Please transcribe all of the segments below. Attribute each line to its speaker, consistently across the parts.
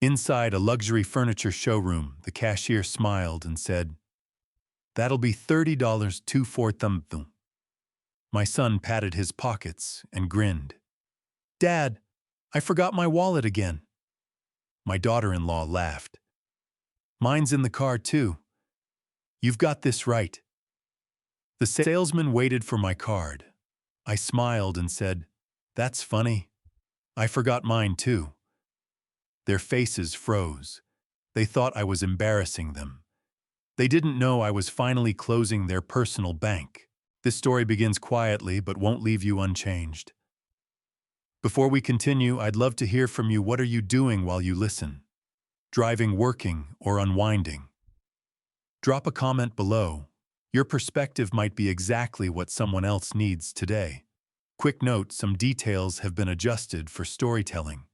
Speaker 1: Inside a luxury furniture showroom, the cashier smiled and said, "That'll be $30 two for them." My son patted his pockets and grinned. "Dad, I forgot my wallet again." My daughter-in-law laughed. "Mine's in the car too. You've got this right." The salesman waited for my card. I smiled and said, "That's funny. I forgot mine too." Their faces froze. They thought I was embarrassing them. They didn't know I was finally closing their personal bank. This story begins quietly but won't leave you unchanged. Before we continue, I'd love to hear from you. What are you doing while you listen? Driving, working, or unwinding? Drop a comment below. Your perspective might be exactly what someone else needs today. Quick note, some details have been adjusted for storytelling.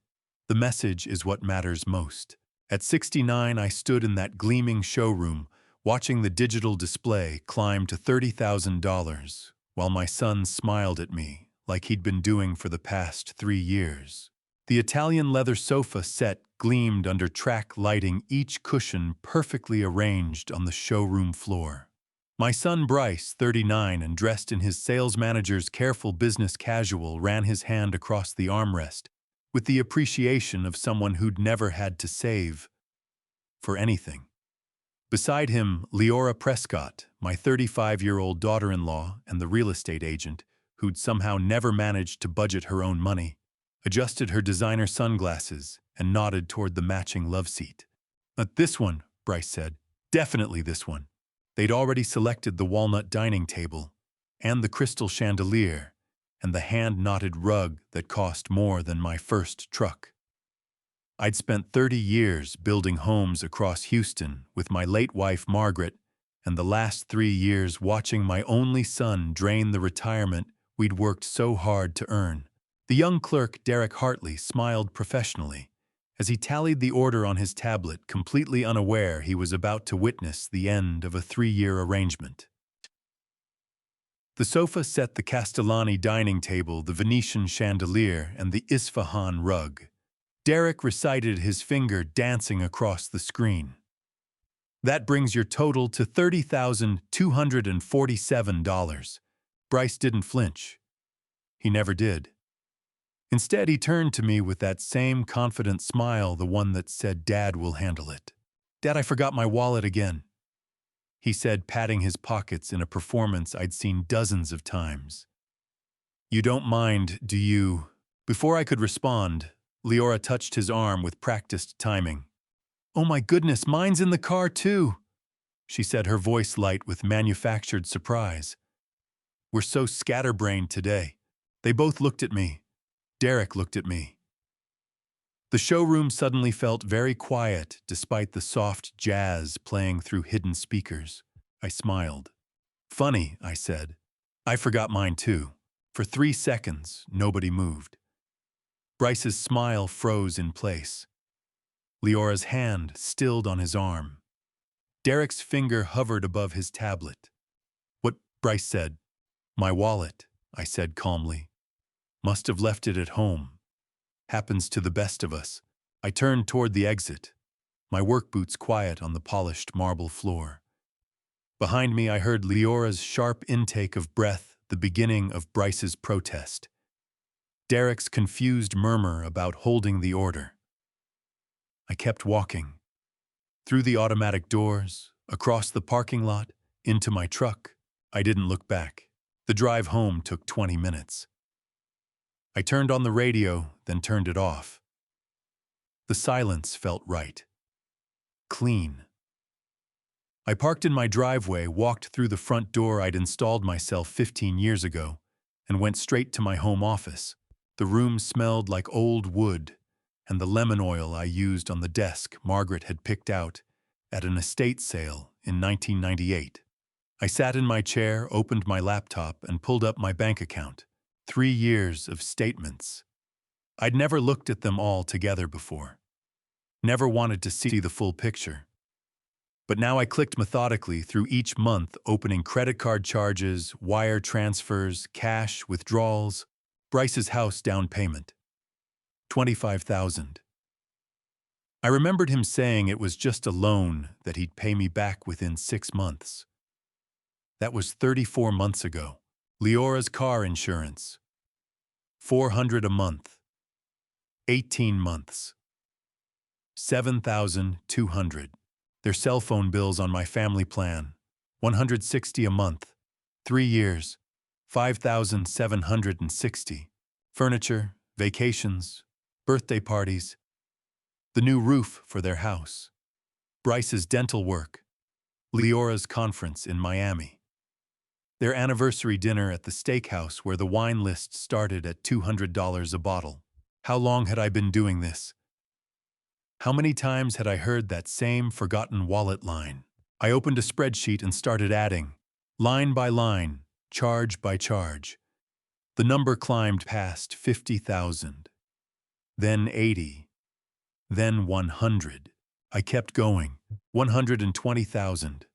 Speaker 1: The message is what matters most. At 69, I stood in that gleaming showroom, watching the digital display climb to $30,000, while my son smiled at me, like he'd been doing for the past 3 years. The Italian leather sofa set gleamed under track lighting, each cushion perfectly arranged on the showroom floor. My son Bryce, 39 and dressed in his sales manager's careful business casual, ran his hand across the armrest with the appreciation of someone who'd never had to save for anything. Beside him, Leora Prescott, my 35-year-old daughter-in-law and the real estate agent, who'd somehow never managed to budget her own money, adjusted her designer sunglasses and nodded toward the matching love seat. "Not this one," Bryce said. "Definitely this one." They'd already selected the walnut dining table and the crystal chandelier and the hand-knotted rug that cost more than my first truck. I'd spent 30 years building homes across Houston with my late wife Margaret, and the last 3 years watching my only son drain the retirement we'd worked so hard to earn. The young clerk, Derek Hartley, smiled professionally as he tallied the order on his tablet, completely unaware he was about to witness the end of a 3-year arrangement. The sofa set, the Castellani dining table, the Venetian chandelier, and the Isfahan rug. Derek recited, his finger dancing across the screen. "That brings your total to $30,247. Bryce didn't flinch. He never did. Instead, he turned to me with that same confident smile, the one that said, "Dad will handle it." "Dad, I forgot my wallet again," he said, patting his pockets in a performance I'd seen dozens of times. "You don't mind, do you?" Before I could respond, Leora touched his arm with practiced timing. "Oh my goodness, mine's in the car too," she said, her voice light with manufactured surprise. "We're so scatterbrained today." They both looked at me. Derek looked at me. The showroom suddenly felt very quiet despite the soft jazz playing through hidden speakers. I smiled. "Funny," I said. "I forgot mine too." For 3 seconds, nobody moved. Bryce's smile froze in place. Leora's hand stilled on his arm. Derek's finger hovered above his tablet. "What?" Bryce said. "My wallet," I said calmly. "Must have left it at home. Happens to the best of us." I turned toward the exit, my work boots quiet on the polished marble floor. Behind me, I heard Leora's sharp intake of breath, the beginning of Bryce's protest. Derek's confused murmur about holding the order. I kept walking. Through the automatic doors, across the parking lot, into my truck. I didn't look back. The drive home took 20 minutes. I turned on the radio, then turned it off. The silence felt right. Clean. I parked in my driveway, walked through the front door I'd installed myself 15 years ago, and went straight to my home office. The room smelled like old wood, and the lemon oil I used on the desk Margaret had picked out at an estate sale in 1998. I sat in my chair, opened my laptop, and pulled up my bank account. 3 years of statements. I'd never looked at them all together before. Never wanted to see the full picture. But now I clicked methodically through each month, opening credit card charges, wire transfers, cash withdrawals, Bryce's house down payment. $25,000. I remembered him saying it was just a loan that he'd pay me back within 6 months. That was 34 months ago. Leora's car insurance. $400 a month. 18 months. 7,200. Their cell phone bills on my family plan. 160 a month. 3 years. 5,760. Furniture, vacations, birthday parties. The new roof for their house. Bryce's dental work. Leora's conference in Miami. Their anniversary dinner at the steakhouse where the wine list started at $200 a bottle. How long had I been doing this? How many times had I heard that same forgotten wallet line? I opened a spreadsheet and started adding, line by line, charge by charge. The number climbed past 50,000, then 80, then 100. I kept going, 120,000,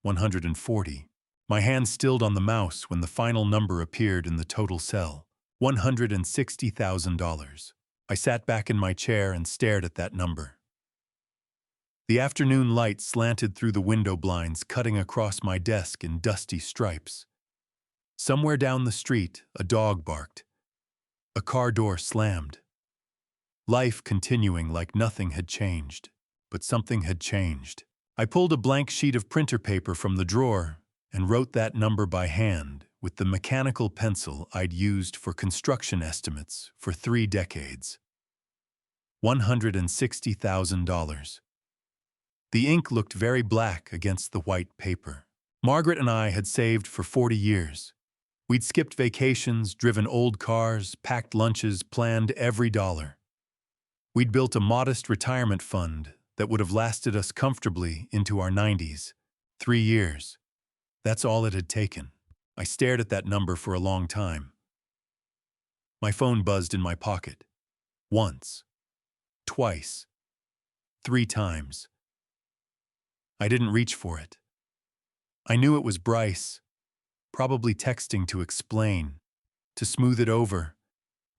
Speaker 1: 140. My hand stilled on the mouse when the final number appeared in the total cell, $160,000. I sat back in my chair and stared at that number. The afternoon light slanted through the window blinds, cutting across my desk in dusty stripes. Somewhere down the street, a dog barked. A car door slammed. Life continuing like nothing had changed, but something had changed. I pulled a blank sheet of printer paper from the drawer and wrote that number by hand with the mechanical pencil I'd used for construction estimates for 3 decades. $160,000. The ink looked very black against the white paper. Margaret and I had saved for 40 years. We'd skipped vacations, driven old cars, packed lunches, planned every dollar. We'd built a modest retirement fund that would have lasted us comfortably into our 90s. 3 years. That's all it had taken. I stared at that number for a long time. My phone buzzed in my pocket. Once. Twice. 3 times. I didn't reach for it. I knew it was Bryce, probably texting to explain, to smooth it over,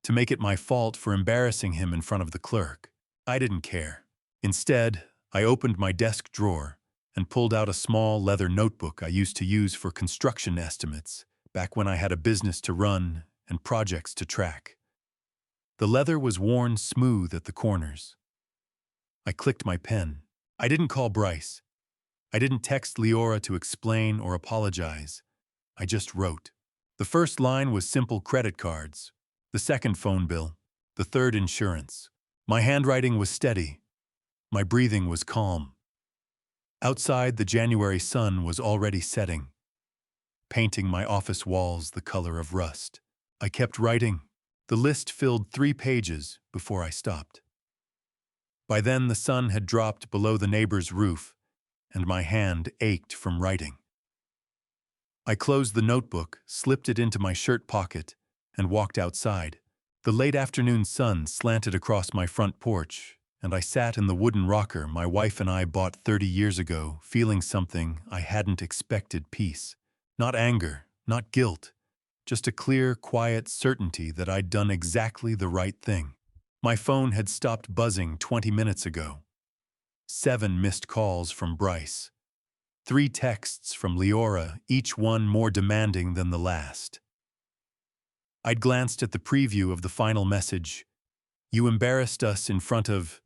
Speaker 1: to make it my fault for embarrassing him in front of the clerk. I didn't care. Instead, I opened my desk drawer and pulled out a small leather notebook I used to use for construction estimates back when I had a business to run and projects to track. The leather was worn smooth at the corners. I clicked my pen. I didn't call Bryce. I didn't text Leora to explain or apologize. I just wrote. The first line was simple credit cards, the second phone bill, the third insurance. My handwriting was steady. My breathing was calm. Outside, the January sun was already setting, painting my office walls the color of rust. I kept writing. The list filled 3 pages before I stopped. By then, the sun had dropped below the neighbor's roof, and my hand ached from writing. I closed the notebook, slipped it into my shirt pocket, and walked outside. The late afternoon sun slanted across my front porch, and I sat in the wooden rocker my wife and I bought 30 years ago, feeling something I hadn't expected: peace. Not anger, not guilt, just a clear, quiet certainty that I'd done exactly the right thing. My phone had stopped buzzing 20 minutes ago. 7 missed calls from Bryce. 3 texts from Leora, each one more demanding than the last. I'd glanced at the preview of the final message. You embarrassed us in front of...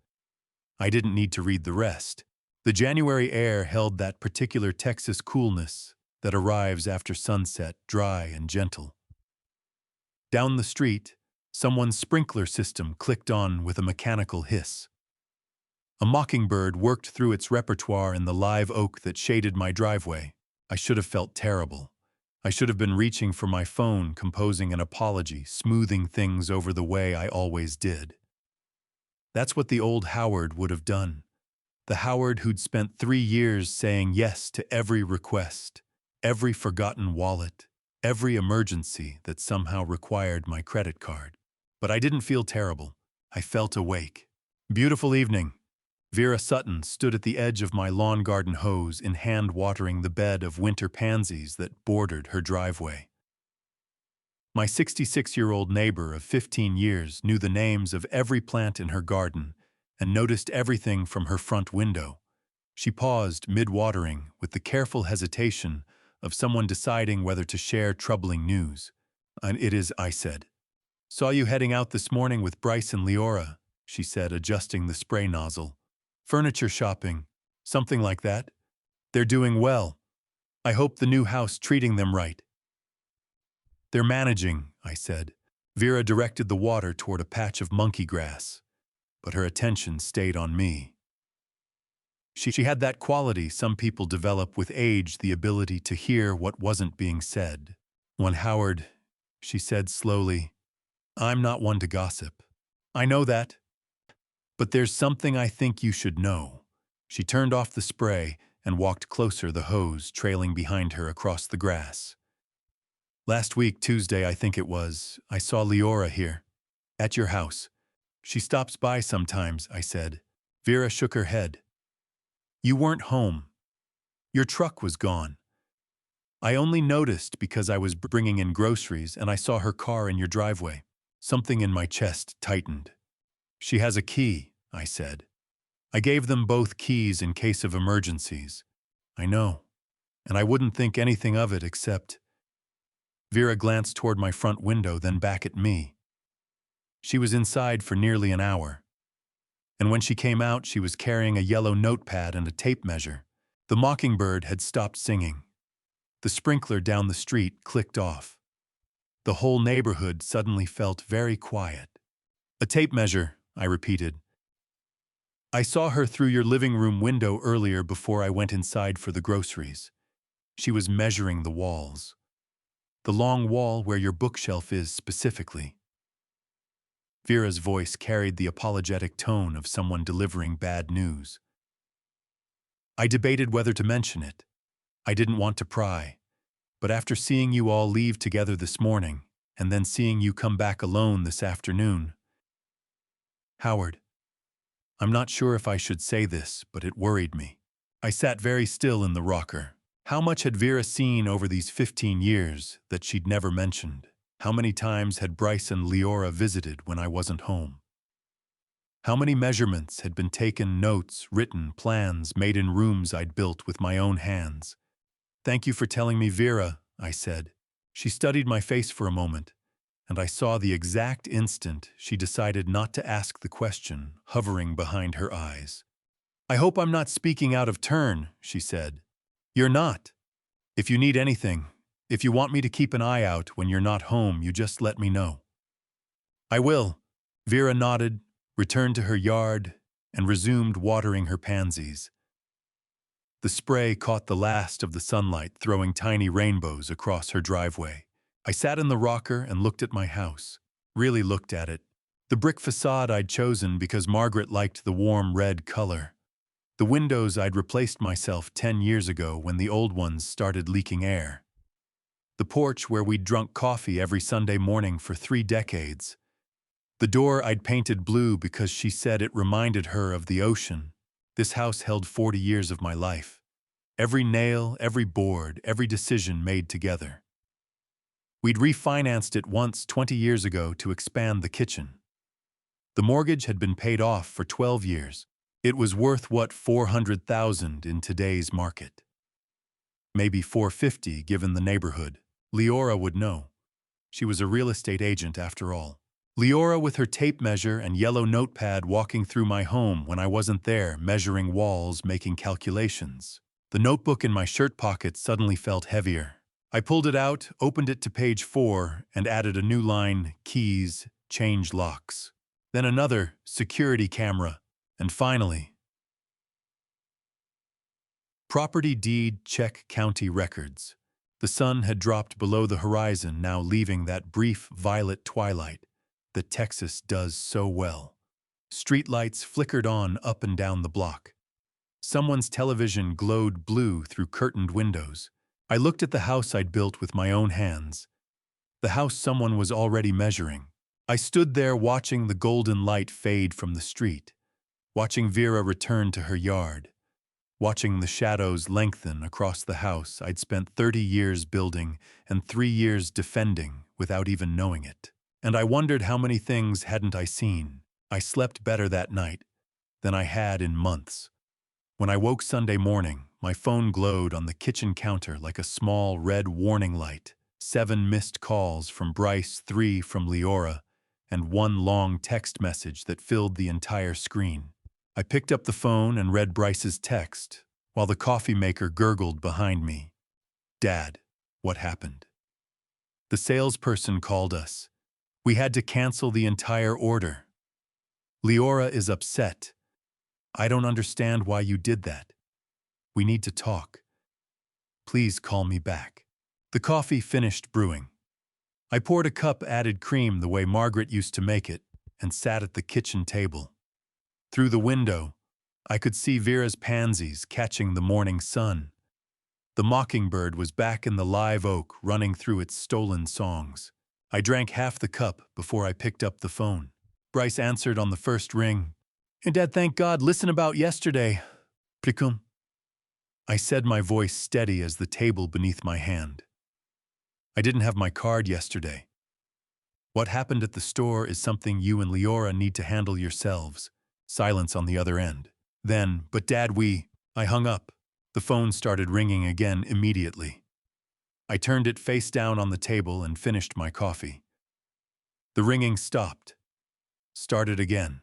Speaker 1: I didn't need to read the rest. The January air held that particular Texas coolness that arrives after sunset, dry and gentle. Down the street, someone's sprinkler system clicked on with a mechanical hiss. A mockingbird worked through its repertoire in the live oak that shaded my driveway. I should have felt terrible. I should have been reaching for my phone, composing an apology, smoothing things over the way I always did. That's what the old Howard would have done. The Howard who'd spent 3 years saying yes to every request, every forgotten wallet, every emergency that somehow required my credit card. But I didn't feel terrible. I felt awake. Beautiful evening. Vera Sutton stood at the edge of my lawn garden hose in hand, watering the bed of winter pansies that bordered her driveway. My 66-year-old neighbor of 15 years knew the names of every plant in her garden and noticed everything from her front window. She paused mid-watering with the careful hesitation of someone deciding whether to share troubling news. "And it is," I said. "Saw you heading out this morning with Bryce and Leora," she said, adjusting the spray nozzle. "Furniture shopping, something like that. They're doing well. I hope the new house treating them right." "They're managing," I said. Vera directed the water toward a patch of monkey grass, but her attention stayed on me. She had that quality some people develop with age, the ability to hear what wasn't being said. "When Howard," she said slowly, "I'm not one to gossip. I know that. But there's something I think you should know." She turned off the spray and walked closer, the hose trailing behind her across the grass. "Last week, Tuesday, I think it was, I saw Leora here. At your house. She stops by sometimes," I said. Vera shook her head. "You weren't home. Your truck was gone. I only noticed because I was bringing in groceries and I saw her car in your driveway." Something in my chest tightened. "She has a key," I said. "I gave them both keys in case of emergencies." "I know. And I wouldn't think anything of it except—" Vera glanced toward my front window, then back at me. "She was inside for nearly an hour. And when she came out, she was carrying a yellow notepad and a tape measure. The mockingbird had stopped singing. The sprinkler down the street clicked off. The whole neighborhood suddenly felt very quiet." "A tape measure," I repeated. "I saw her through your living room window earlier before I went inside for the groceries. She was measuring the walls. The long wall where your bookshelf is specifically." Vera's voice carried the apologetic tone of someone delivering bad news. "I debated whether to mention it. I didn't want to pry. But after seeing you all leave together this morning, and then seeing you come back alone this afternoon—" "Howard, I'm not sure if I should say this, but it worried me." I sat very still in the rocker. How much had Vera seen over these 15 years that she'd never mentioned? How many times had Bryce and Leora visited when I wasn't home? How many measurements had been taken, notes, written, plans made in rooms I'd built with my own hands? "Thank you for telling me, Vera," I said. She studied my face for a moment, and I saw the exact instant she decided not to ask the question hovering behind her eyes. "I hope I'm not speaking out of turn," she said. "You're not. If you need anything, if you want me to keep an eye out when you're not home, you just let me know." "I will." Vera nodded, returned to her yard, and resumed watering her pansies. The spray caught the last of the sunlight, throwing tiny rainbows across her driveway. I sat in the rocker and looked at my house. Really looked at it. The brick facade I'd chosen because Margaret liked the warm red color. The windows I'd replaced myself 10 years ago when the old ones started leaking air. The porch where we'd drunk coffee every Sunday morning for 3 decades. The door I'd painted blue because she said it reminded her of the ocean. This house held 40 years of my life. Every nail, every board, every decision made together. We'd refinanced it once 20 years ago to expand the kitchen. The mortgage had been paid off for 12 years. It was worth, what, $400,000 in today's market. Maybe $450 given the neighborhood. Leora would know. She was a real estate agent after all. Leora with her tape measure and yellow notepad walking through my home when I wasn't there, measuring walls, making calculations. The notebook in my shirt pocket suddenly felt heavier. I pulled it out, opened it to page 4, and added a new line, keys, change locks. Then another, security camera. And finally, property deed, check county records. The sun had dropped below the horizon, now leaving that brief violet twilight that Texas does so well. Streetlights flickered on up and down the block. Someone's television glowed blue through curtained windows. I looked at the house I'd built with my own hands. The house someone was already measuring. I stood there watching the golden light fade from the street, watching Vera return to her yard, watching the shadows lengthen across the house I'd spent 30 years building and 3 years defending without even knowing it. And I wondered how many things hadn't I seen. I slept better that night, than I had in months. When I woke Sunday morning, my phone glowed on the kitchen counter like a small red warning light. 7 missed calls from Bryce, 3 from Leora, and 1 long text message that filled the entire screen. I picked up the phone and read Bryce's text, while the coffee maker gurgled behind me. "Dad, what happened?" "The salesperson called us. We had to cancel the entire order. Leora is upset. I don't understand why you did that. We need to talk. Please call me back." The coffee finished brewing. I poured a cup, added cream the way Margaret used to make it, and sat at the kitchen table. Through the window, I could see Vera's pansies catching the morning sun. The mockingbird was back in the live oak, running through its stolen songs. I drank half the cup before I picked up the phone. Bryce answered on the first ring. "Hey, Dad, thank God. Listen about yesterday. Pricum." I said, my voice steady as the table beneath my hand. "I didn't have my card yesterday. What happened at the store is something you and Leora need to handle yourselves." Silence on the other end. Then, "But Dad, I hung up. The phone started ringing again immediately. I turned it face down on the table and finished my coffee. The ringing stopped. Started again.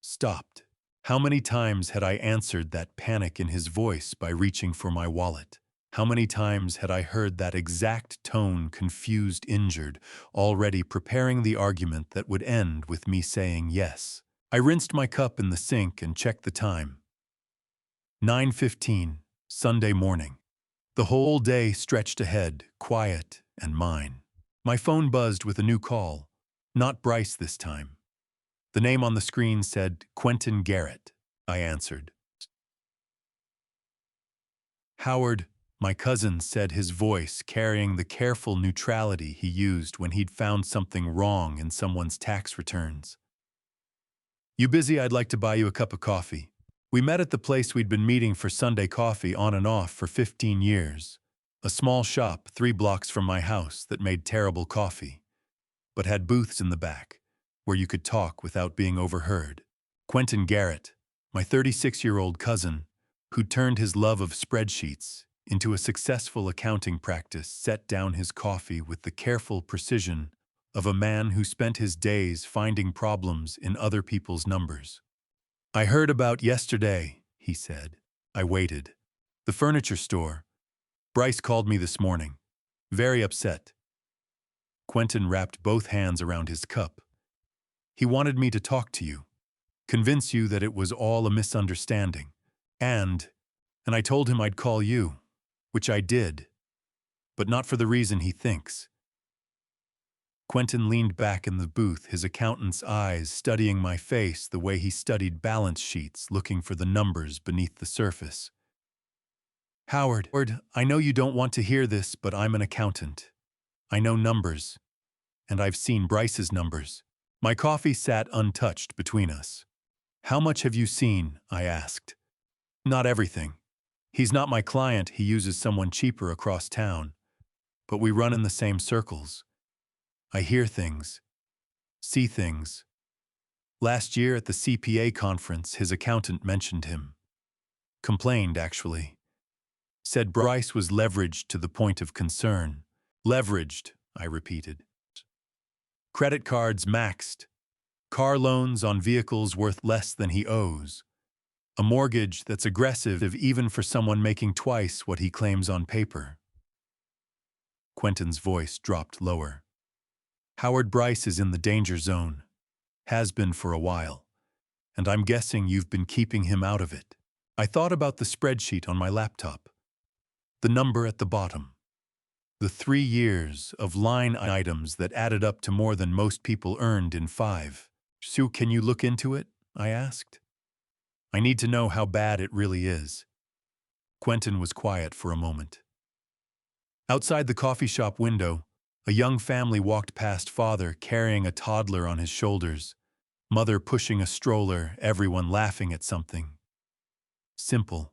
Speaker 1: Stopped. How many times had I answered that panic in his voice by reaching for my wallet? How many times had I heard that exact tone, confused, injured, already preparing the argument that would end with me saying yes? I rinsed my cup in the sink and checked the time. 9:15, Sunday morning. The whole day stretched ahead, quiet and mine. My phone buzzed with a new call. Not Bryce this time. The name on the screen said Quentin Garrett. I answered. "Howard," my cousin said, his voice carrying the careful neutrality he used when he'd found something wrong in someone's tax returns. "You busy? I'd like to buy you a cup of coffee." We met at the place we'd been meeting for Sunday coffee on and off for 15 years. A small shop 3 blocks from my house that made terrible coffee, but had booths in the back where you could talk without being overheard. Quentin Garrett, my 36-year-old cousin, who turned his love of spreadsheets into a successful accounting practice, set down his coffee with the careful precision of a man who spent his days finding problems in other people's numbers. "I heard about yesterday," he said. I waited. "The furniture store. Bryce called me this morning. Very upset." Quentin wrapped both hands around his cup. "He wanted me to talk to you, convince you that it was all a misunderstanding. And I told him I'd call you, which I did, but not for the reason he thinks." Quentin leaned back in the booth, his accountant's eyes studying my face the way he studied balance sheets, looking for the numbers beneath the surface. "Howard, I know you don't want to hear this, but I'm an accountant. I know numbers, and I've seen Bryce's numbers." My coffee sat untouched between us. "How much have you seen?" I asked. "Not everything. He's not my client. He uses someone cheaper across town. But we run in the same circles. I hear things, see things. Last year at the CPA conference, his accountant mentioned him. Complained, actually. Said Bryce was leveraged to the point of concern." "Leveraged," I repeated. "Credit cards maxed. Car loans on vehicles worth less than he owes. A mortgage that's aggressive even for someone making twice what he claims on paper." Quentin's voice dropped lower. "Howard, Bryce is in the danger zone. Has been for a while. And I'm guessing you've been keeping him out of it." I thought about the spreadsheet on my laptop. The number at the bottom. The 3 years of line items that added up to more than most people earned in 5. "Sue, can you look into it?" I asked. "I need to know how bad it really is." Quentin was quiet for a moment. Outside the coffee shop window, a young family walked past, father carrying a toddler on his shoulders, mother pushing a stroller, everyone laughing at something. Simple.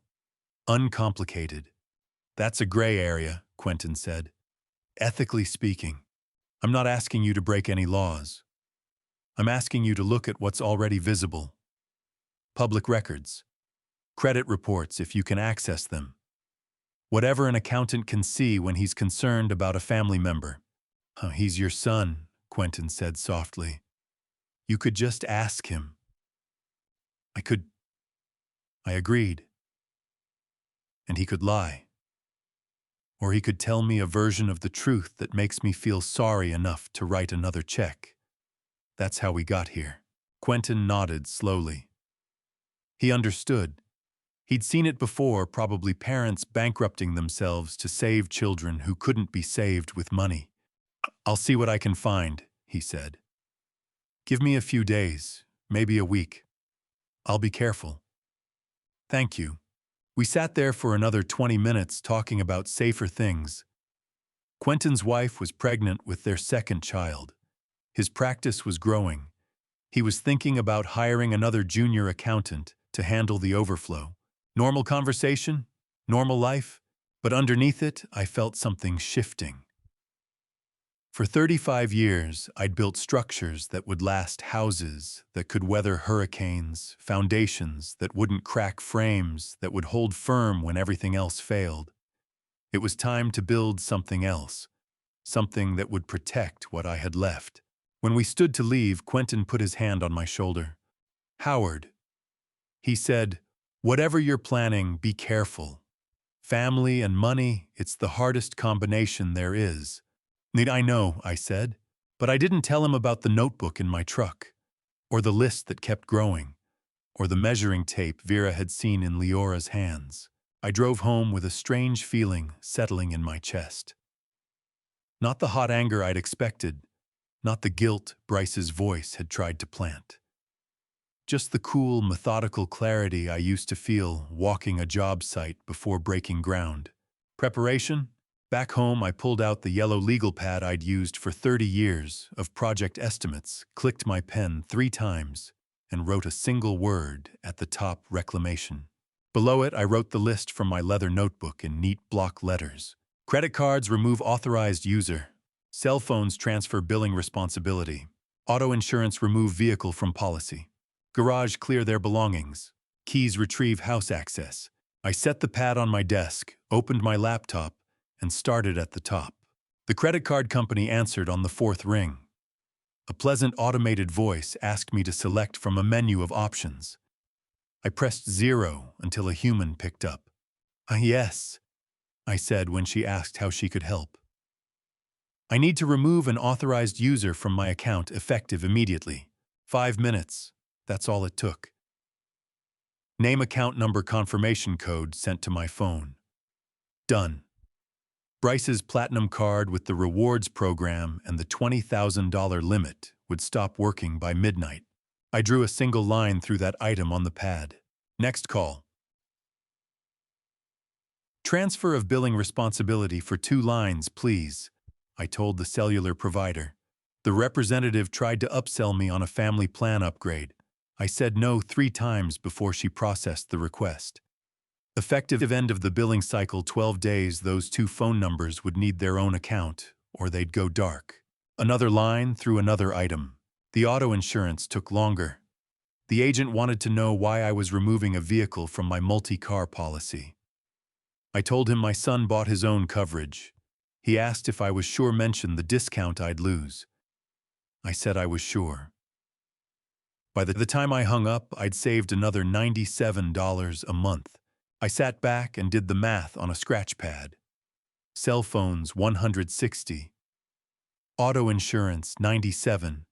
Speaker 1: Uncomplicated. "That's a gray area," Quentin said. "Ethically speaking, I'm not asking you to break any laws. I'm asking you to look at what's already visible. public records, credit reports if you can access them. Whatever an accountant can see when he's concerned about a family member. He's your son, Quentin said softly. You could just ask him. I agreed. And he could lie. Or he could tell me a version of the truth that makes me feel sorry enough to write another check. That's how we got here. Quentin nodded slowly. He understood. He'd seen it before, probably parents bankrupting themselves to save children who couldn't be saved with money. I'll see what I can find, he said. Give me a few days, maybe a week. I'll be careful. Thank you. We sat there for another 20 minutes talking about safer things. Quentin's wife was pregnant with their second child. His practice was growing. He was thinking about hiring another junior accountant to handle the overflow. Normal conversation, normal life, but underneath it, I felt something shifting. For 35 years, I'd built structures that would last, houses that could weather hurricanes, foundations that wouldn't crack, frames that would hold firm when everything else failed. It was time to build something else, something that would protect what I had left. When we stood to leave, Quentin put his hand on my shoulder. Howard, he said, whatever you're planning, be careful. Family and money, it's the hardest combination there is. I know, I said, but I didn't tell him about the notebook in my truck, or the list that kept growing, or the measuring tape Vera had seen in Leora's hands. I drove home with a strange feeling settling in my chest. Not the hot anger I'd expected, not the guilt Bryce's voice had tried to plant. Just the cool, methodical clarity I used to feel walking a job site before breaking ground. Preparation? Back home, I pulled out the yellow legal pad I'd used for 30 years of project estimates, clicked my pen 3 times, and wrote a single word at the top: reclamation. Below it, I wrote the list from my leather notebook in neat block letters. Credit cards, remove authorized user. Cell phones, transfer billing responsibility. Auto insurance, remove vehicle from policy. Garage, clear their belongings. Keys, retrieve house access. I set the pad on my desk, opened my laptop, and started at the top. The credit card company answered on the 4th ring. A pleasant automated voice asked me to select from a menu of options. I pressed 0 until a human picked up. Yes, I said when she asked how she could help. I need to remove an authorized user from my account, effective immediately. 5 minutes, that's all it took. Name, account number, confirmation code sent to my phone. Done. Bryce's platinum card with the rewards program and the $20,000 limit would stop working by midnight. I drew a single line through that item on the pad. Next call. Transfer of billing responsibility for 2 lines, please, I told the cellular provider. The representative tried to upsell me on a family plan upgrade. I said no 3 times before she processed the request. Effective end of the billing cycle, 12 days, those 2 phone numbers would need their own account, or they'd go dark. Another line through another item. The auto insurance took longer. The agent wanted to know why I was removing a vehicle from my multi-car policy. I told him my son bought his own coverage. He asked if I was sure, mentioned the discount I'd lose. I said I was sure. By the time I hung up, I'd saved another $97 a month. I sat back and did the math on a scratch pad. Cell phones, $160. Auto insurance, $97.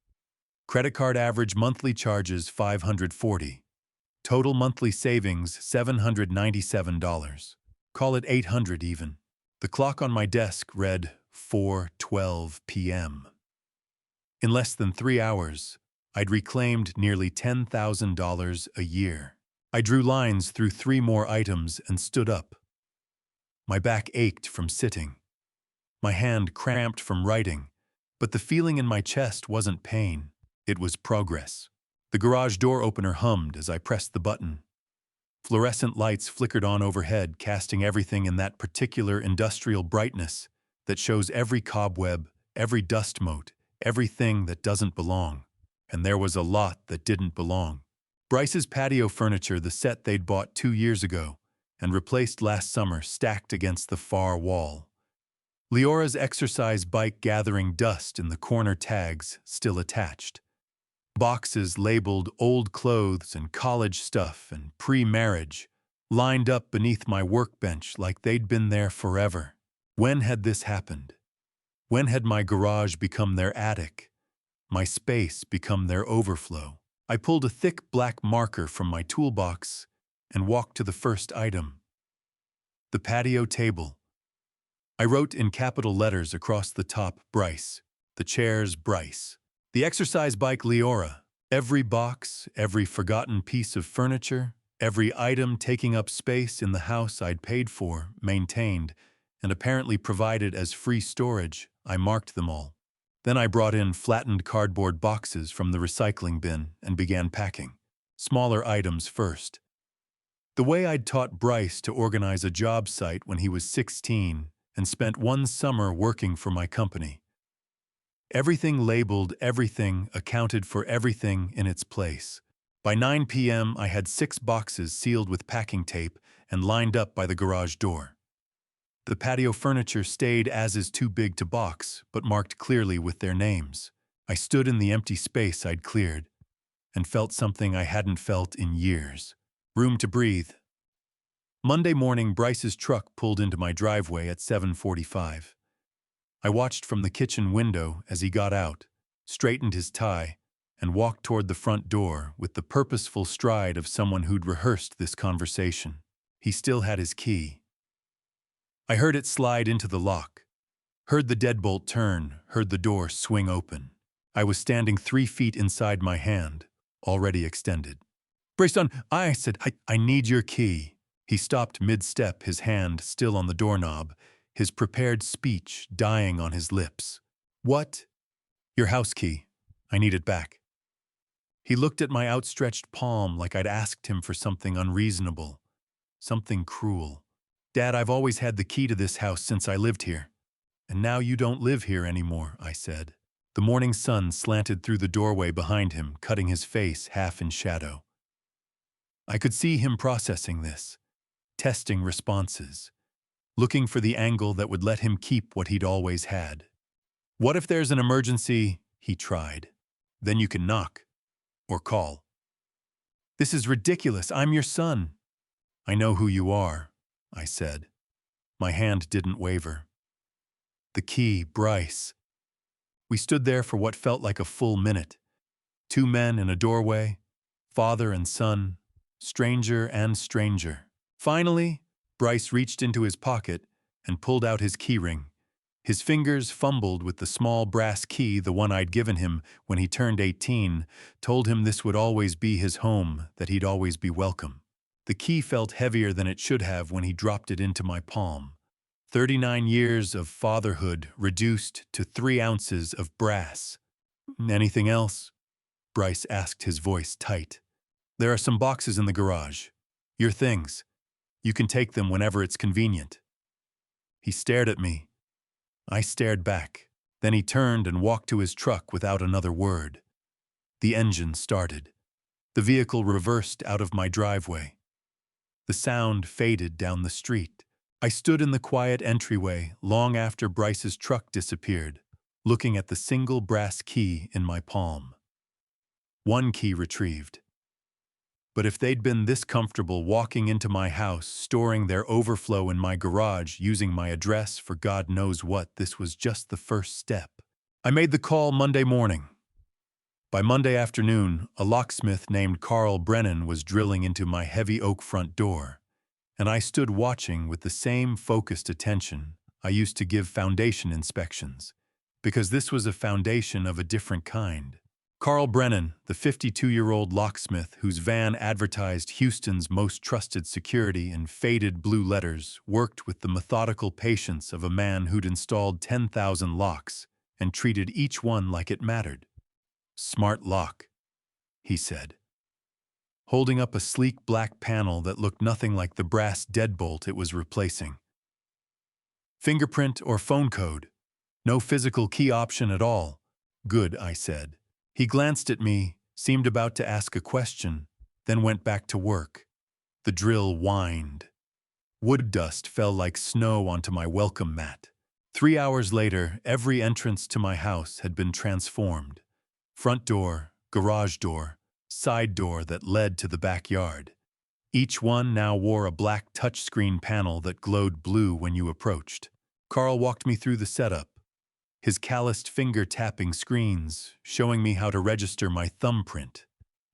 Speaker 1: Credit card average monthly charges, $540. Total monthly savings, $797. Call it $800 even. The clock on my desk read 4:12 p.m. In less than 3 hours, I'd reclaimed nearly $10,000 a year. I drew lines through 3 more items and stood up. My back ached from sitting. My hand cramped from writing, but the feeling in my chest wasn't pain, it was progress. The garage door opener hummed as I pressed the button. Fluorescent lights flickered on overhead, casting everything in that particular industrial brightness that shows every cobweb, every dust mote, everything that doesn't belong. And there was a lot that didn't belong. Bryce's patio furniture, the set they'd bought 2 years ago and replaced last summer, stacked against the far wall. Leora's exercise bike gathering dust in the corner, tags still attached. Boxes labeled old clothes and college stuff and pre-marriage lined up beneath my workbench like they'd been there forever. When had this happened? When had my garage become their attic? My space become their overflow? I pulled a thick black marker from my toolbox and walked to the first item. The patio table. I wrote in capital letters across the top, Bryce. The chairs, Bryce. The exercise bike, Leora. Every box, every forgotten piece of furniture, every item taking up space in the house I'd paid for, maintained, and apparently provided as free storage, I marked them all. Then I brought in flattened cardboard boxes from the recycling bin and began packing. Smaller items first. The way I'd taught Bryce to organize a job site when he was 16 and spent one summer working for my company. Everything labeled, everything accounted for, everything in its place. By 9 p.m., I had 6 boxes sealed with packing tape and lined up by the garage door. The patio furniture stayed as is, too big to box, but marked clearly with their names. I stood in the empty space I'd cleared and felt something I hadn't felt in years. Room to breathe. Monday morning, Bryce's truck pulled into my driveway at 7:45. I watched from the kitchen window as he got out, straightened his tie, and walked toward the front door with the purposeful stride of someone who'd rehearsed this conversation. He still had his key. I heard it slide into the lock, heard the deadbolt turn, heard the door swing open. I was standing 3 feet inside my hand, already extended. "Bryce, I said, I need your key." He stopped mid-step, his hand still on the doorknob, his prepared speech dying on his lips. "What?" "Your house key. I need it back." He looked at my outstretched palm like I'd asked him for something unreasonable, something cruel. "Dad, I've always had the key to this house since I lived here. And now you don't live here anymore," I said. The morning sun slanted through the doorway behind him, cutting his face half in shadow. I could see him processing this, testing responses, looking for the angle that would let him keep what he'd always had. "What if there's an emergency?" he tried. "Then you can knock. Or call." "This is ridiculous. I'm your son." "I know who you are," I said. My hand didn't waver. The key, Bryce. We stood there for what felt like a full minute. 2 men in a doorway, father and son, stranger and stranger. Finally, Bryce reached into his pocket and pulled out his keyring. His fingers fumbled with the small brass key, the one I'd given him when he turned 18, told him this would always be his home, that he'd always be welcome. The key felt heavier than it should have when he dropped it into my palm. 39 years of fatherhood reduced to 3 ounces of brass. "Anything else?" Bryce asked, his voice tight. "There are some boxes in the garage. Your things. You can take them whenever it's convenient." He stared at me. I stared back. Then he turned and walked to his truck without another word. The engine started. The vehicle reversed out of my driveway. The sound faded down the street. I stood in the quiet entryway long after Bryce's truck disappeared, looking at the single brass key in my palm. 1 key retrieved. But if they'd been this comfortable walking into my house, storing their overflow in my garage, using my address for God knows what, this was just the first step. I made the call Monday morning. By Monday afternoon, a locksmith named Carl Brennan was drilling into my heavy oak front door, and I stood watching with the same focused attention I used to give foundation inspections, because this was a foundation of a different kind. Carl Brennan, the 52-year-old locksmith whose van advertised Houston's most trusted security in faded blue letters, worked with the methodical patience of a man who'd installed 10,000 locks and treated each one like it mattered. "Smart lock," he said, holding up a sleek black panel that looked nothing like the brass deadbolt it was replacing. "Fingerprint or phone code? No physical key option at all." "Good," I said. He glanced at me, seemed about to ask a question, then went back to work. The drill whined. Wood dust fell like snow onto my welcome mat. 3 hours later, every entrance to my house had been transformed. Front door, garage door, side door that led to the backyard. Each one now wore a black touchscreen panel that glowed blue when you approached. Carl walked me through the setup, his calloused finger tapping screens, showing me how to register my thumbprint,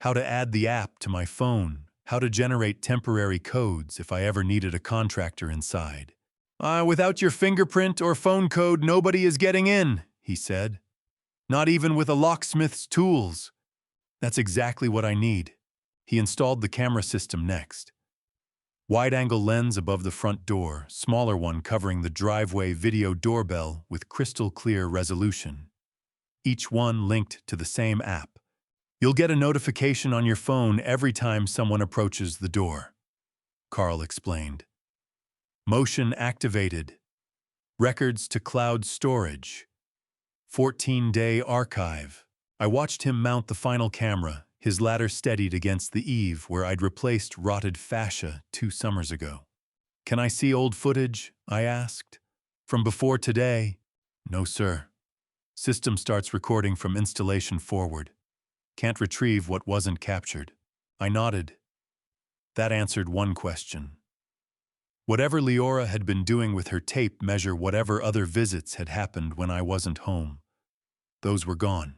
Speaker 1: how to add the app to my phone, how to generate temporary codes if I ever needed a contractor inside. Without your fingerprint or phone code, nobody is getting in, he said. Not even with a locksmith's tools. That's exactly what I need. He installed the camera system next. Wide-angle lens above the front door, smaller one covering the driveway video doorbell with crystal-clear resolution. Each one linked to the same app. You'll get a notification on your phone every time someone approaches the door, Carl explained. Motion activated. Records to cloud storage. 14-day archive. I watched him mount the final camera, his ladder steadied against the eave where I'd replaced rotted fascia 2 summers ago. Can I see old footage? I asked. From before today? No, sir. System starts recording from installation forward. Can't retrieve what wasn't captured. I nodded. That answered one question. Whatever Leora had been doing with her tape measure whatever other visits had happened when I wasn't home. Those were gone.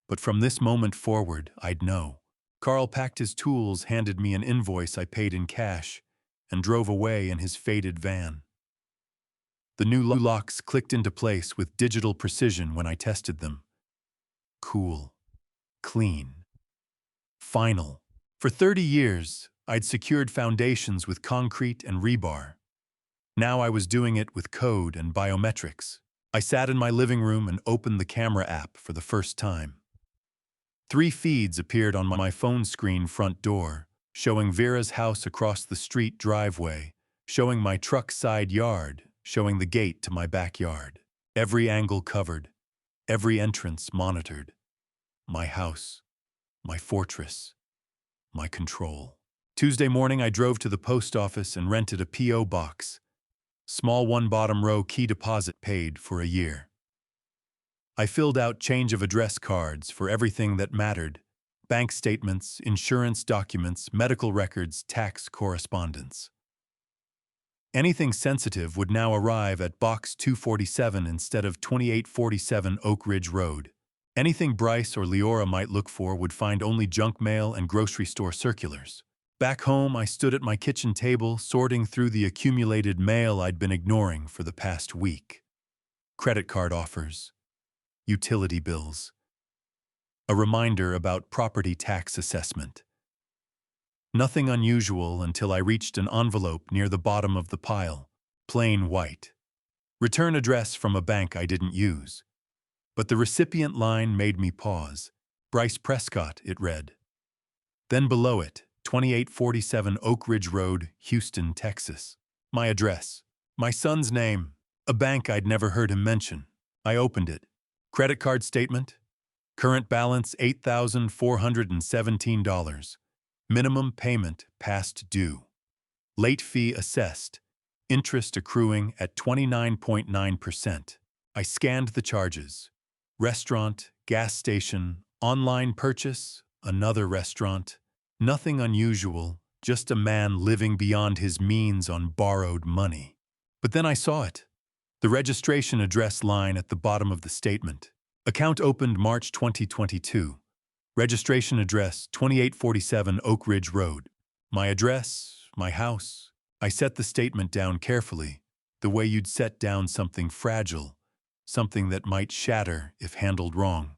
Speaker 1: But from this moment forward, I'd know. Carl packed his tools, handed me an invoice I paid in cash, and drove away in his faded van. The new locks clicked into place with digital precision when I tested them. Cool. Clean. Final. For 30 years, I'd secured foundations with concrete and rebar. Now I was doing it with code and biometrics. I sat in my living room and opened the camera app for the first time. 3 feeds appeared on my phone screen front door, showing Vera's house across the street driveway, showing my truck side yard, showing the gate to my backyard. Every angle covered, every entrance monitored. My house, my fortress, my control. Tuesday morning I drove to the post office and rented a P.O. box. Small 1 bottom row key deposit paid for a year. I filled out change of address cards for everything that mattered: bank statements, insurance documents, medical records, tax correspondence. Anything sensitive would now arrive at Box 247 instead of 2847 Oak Ridge Road. Anything Bryce or Leora might look for would find only junk mail and grocery store circulars. Back home, I stood at my kitchen table, sorting through the accumulated mail I'd been ignoring for the past week. Credit card offers. Utility bills. A reminder about property tax assessment. Nothing unusual until I reached an envelope near the bottom of the pile, plain white. Return address from a bank I didn't use. But the recipient line made me pause. Bryce Prescott, it read. Then below it, 2847 Oak Ridge Road, Houston, Texas. My address. My son's name. A bank I'd never heard him mention. I opened it. Credit card statement. Current balance $8,417. Minimum payment past due. Late fee assessed. Interest accruing at 29.9%. I scanned the charges. Restaurant, gas station, online purchase, another restaurant. Nothing unusual, just a man living beyond his means on borrowed money. But then I saw it. The registration address line at the bottom of the statement. Account opened March 2022. Registration address 2847 Oak Ridge Road. My address, my house. I set the statement down carefully, the way you'd set down something fragile, something that might shatter if handled wrong.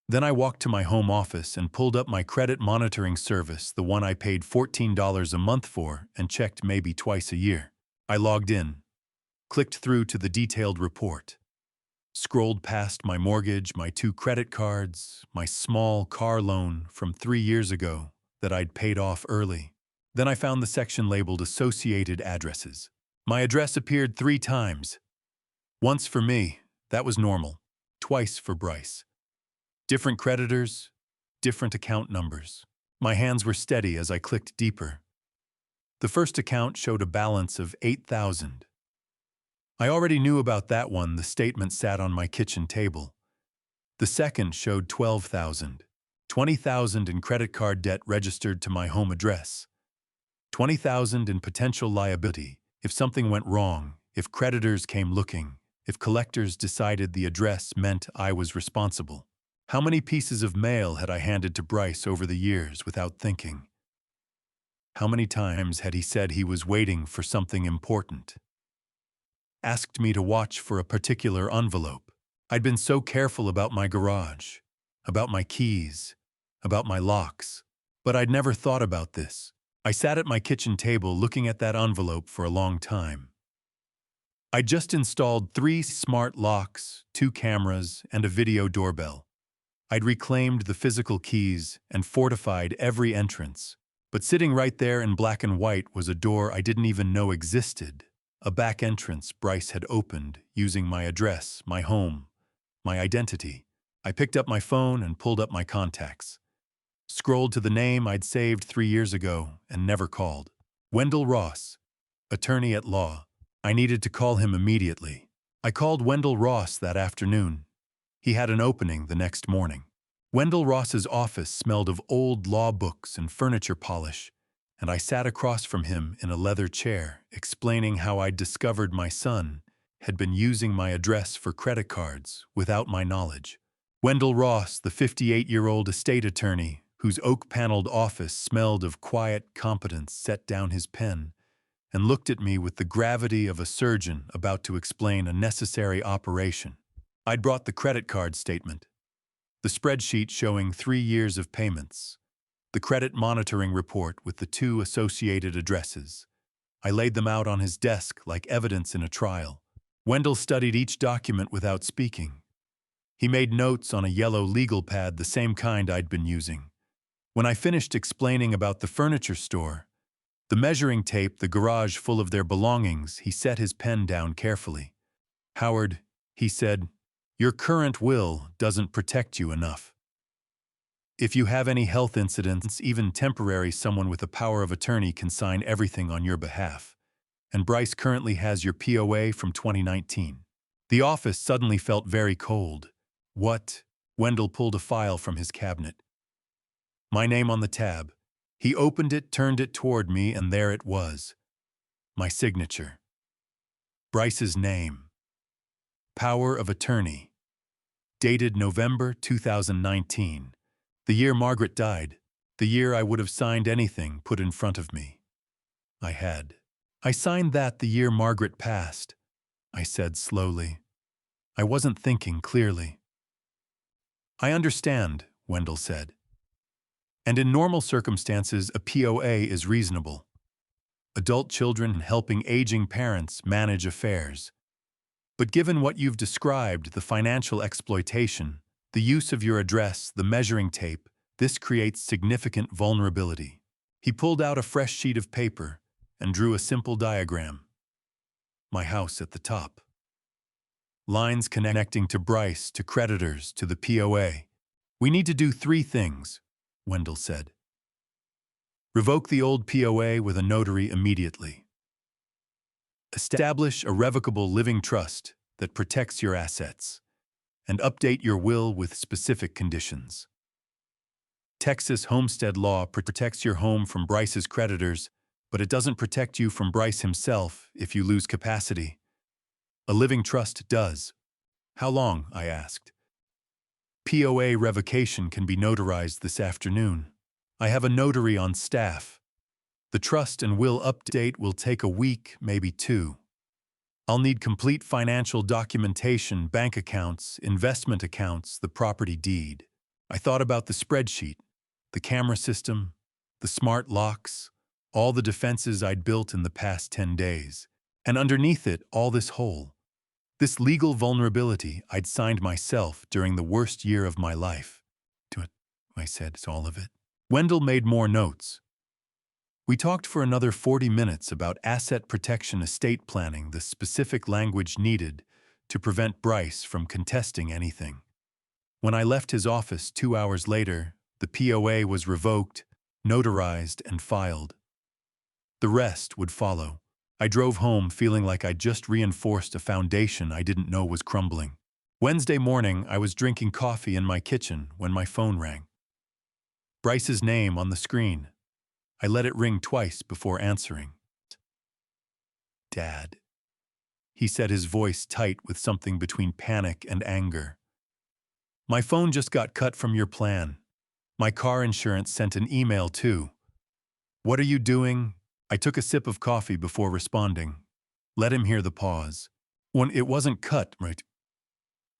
Speaker 1: Then I walked to my home office and pulled up my credit monitoring service, the one I paid $14 a month for and checked maybe twice a year. I logged in, clicked through to the detailed report, scrolled past my mortgage, my 2 credit cards, my small car loan from 3 years ago that I'd paid off early. Then I found the section labeled Associated Addresses. My address appeared 3 times. Once for me, that was normal. Twice for Bryce. Different creditors, different account numbers. My hands were steady as I clicked deeper. The first account showed a balance of $8,000. I already knew about that one. The statement sat on my kitchen table. The second showed $12,000. $20,000 in credit card debt registered to my home address. $20,000 in potential liability if something went wrong, if creditors came looking, if collectors decided the address meant I was responsible. How many pieces of mail had I handed to Bryce over the years without thinking? How many times had he said he was waiting for something important? Asked me to watch for a particular envelope. I'd been so careful about my garage, about my keys, about my locks, but I'd never thought about this. I sat at my kitchen table looking at that envelope for a long time. I'd just installed 3 smart locks, 2 cameras, and a video doorbell. I'd reclaimed the physical keys and fortified every entrance. But sitting right there in black and white was a door I didn't even know existed. A back entrance Bryce had opened using my address, my home, my identity. I picked up my phone and pulled up my contacts. Scrolled to the name I'd saved 3 years ago and never called. Wendell Ross, attorney at law. I needed to call him immediately. I called Wendell Ross that afternoon. He had an opening the next morning. Wendell Ross's office smelled of old law books and furniture polish, and I sat across from him in a leather chair, explaining how I'd discovered my son had been using my address for credit cards without my knowledge. Wendell Ross, the 58-year-old estate attorney, whose oak-paneled office smelled of quiet competence, set down his pen and looked at me with the gravity of a surgeon about to explain a necessary operation. I'd brought the credit card statement, the spreadsheet showing 3 years of payments, the credit monitoring report with the 2 associated addresses. I laid them out on his desk like evidence in a trial. Wendell studied each document without speaking. He made notes on a yellow legal pad, the same kind I'd been using. When I finished explaining about the furniture store, the measuring tape, the garage full of their belongings, he set his pen down carefully. "Howard," he said, "your current will doesn't protect you enough. If you have any health incidents, even temporary, someone with a power of attorney can sign everything on your behalf. And Bryce currently has your POA from 2019. The office suddenly felt very cold. "What?" Wendell pulled a file from his cabinet. My name on the tab. He opened it, turned it toward me, and there it was. My signature. Bryce's name. Power of attorney. Dated November 2019. The year Margaret died. The year I would have signed anything put in front of me. I had. "I signed that the year Margaret passed," I said slowly. I wasn't thinking clearly. "I understand," Wendell said. "And in normal circumstances, a POA is reasonable. Adult children helping aging parents manage affairs. But given what you've described, the financial exploitation, the use of your address, the measuring tape, this creates significant vulnerability." He pulled out a fresh sheet of paper and drew a simple diagram. My house at the top. Lines connecting to Bryce, to creditors, to the POA. "We need to do 3 things," Wendell said. "Revoke the old POA with a notary immediately. Establish a revocable living trust that protects your assets, and update your will with specific conditions. Texas homestead law protects your home from Bryce's creditors, but it doesn't protect you from Bryce himself if you lose capacity. A living trust does." "How long?" I asked. "POA revocation can be notarized this afternoon. I have a notary on staff. The trust and will update will take a week, maybe 2. I'll need complete financial documentation, bank accounts, investment accounts, the property deed." I thought about the spreadsheet, the camera system, the smart locks, all the defenses I'd built in the past 10 days. And underneath it, all this hole. This legal vulnerability I'd signed myself during the worst year of my life. "Do it," I said, "it's all of it." Wendell made more notes. We talked for another 40 minutes about asset protection, estate planning, the specific language needed to prevent Bryce from contesting anything. When I left his office 2 hours later, the POA was revoked, notarized, and filed. The rest would follow. I drove home feeling like I'd just reinforced a foundation I didn't know was crumbling. Wednesday morning, I was drinking coffee in my kitchen when my phone rang. Bryce's name on the screen. I let it ring twice before answering. "Dad," he said, his voice tight with something between panic and anger. "My phone just got cut from your plan. My car insurance sent an email too. What are you doing?" I took a sip of coffee before responding. Let him hear the pause. "When it wasn't cut, right?"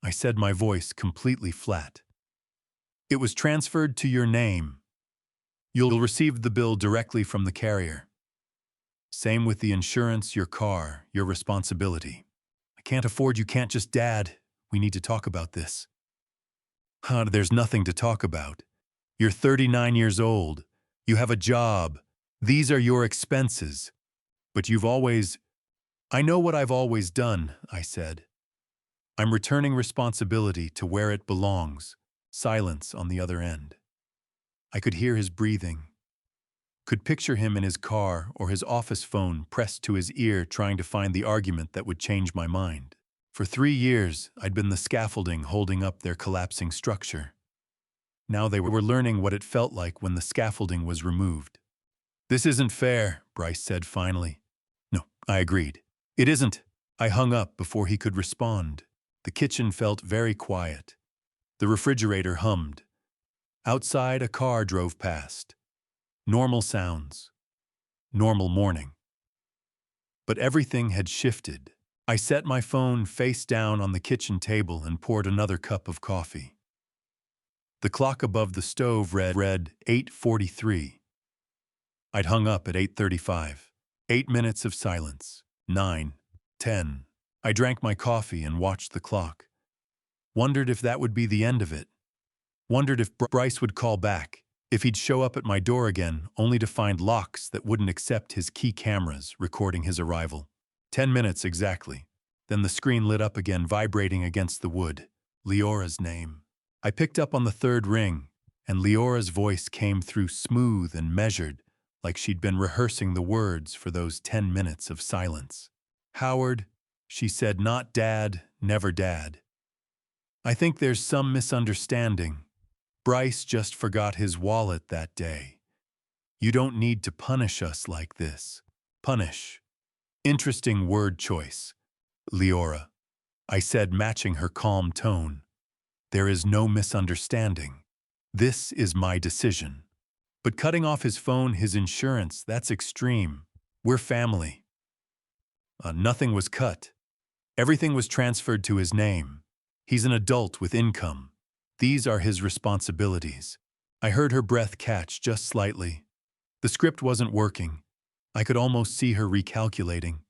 Speaker 1: I said, my voice completely flat. "It was transferred to your name. You'll receive the bill directly from the carrier. Same with the insurance, your car, your responsibility. I can't afford you can't just Dad. We need to talk about this." There's nothing to talk about. You're 39 years old. You have a job. These are your expenses. But you've always... "I know what I've always done," I said. "I'm returning responsibility to where it belongs." Silence on the other end. I could hear his breathing. Could picture him in his car or his office phone pressed to his ear trying to find the argument that would change my mind. For 3 years, I'd been the scaffolding holding up their collapsing structure. Now they were learning what it felt like when the scaffolding was removed. "This isn't fair," Bryce said finally. No, I agreed. "It isn't." I hung up before he could respond. The kitchen felt very quiet. The refrigerator hummed. Outside, a car drove past. Normal sounds. Normal morning. But everything had shifted. I set my phone face down on the kitchen table and poured another cup of coffee. The clock above the stove read 8:43. I'd hung up at 8:35. 8 minutes of silence. 9, 10. I drank my coffee and watched the clock. Wondered if that would be the end of it. Wondered if Bryce would call back, if he'd show up at my door again, only to find locks that wouldn't accept his key cameras recording his arrival. 10 minutes exactly. Then the screen lit up again, vibrating against the wood. Leora's name. I picked up on the third ring, and Leora's voice came through smooth and measured, like she'd been rehearsing the words for those 10 minutes of silence. "Howard," she said, "not Dad, never Dad. I think there's some misunderstanding. Bryce just forgot his wallet that day. You don't need to punish us like this." Punish. Interesting word choice, Leora, I said, matching her calm tone. "There is no misunderstanding. This is my decision. But cutting off his phone, his insurance, that's extreme. We're family." Nothing was cut. Everything was transferred to his name. He's an adult with income. These are his responsibilities. I heard her breath catch just slightly. The script wasn't working. I could almost see her recalculating.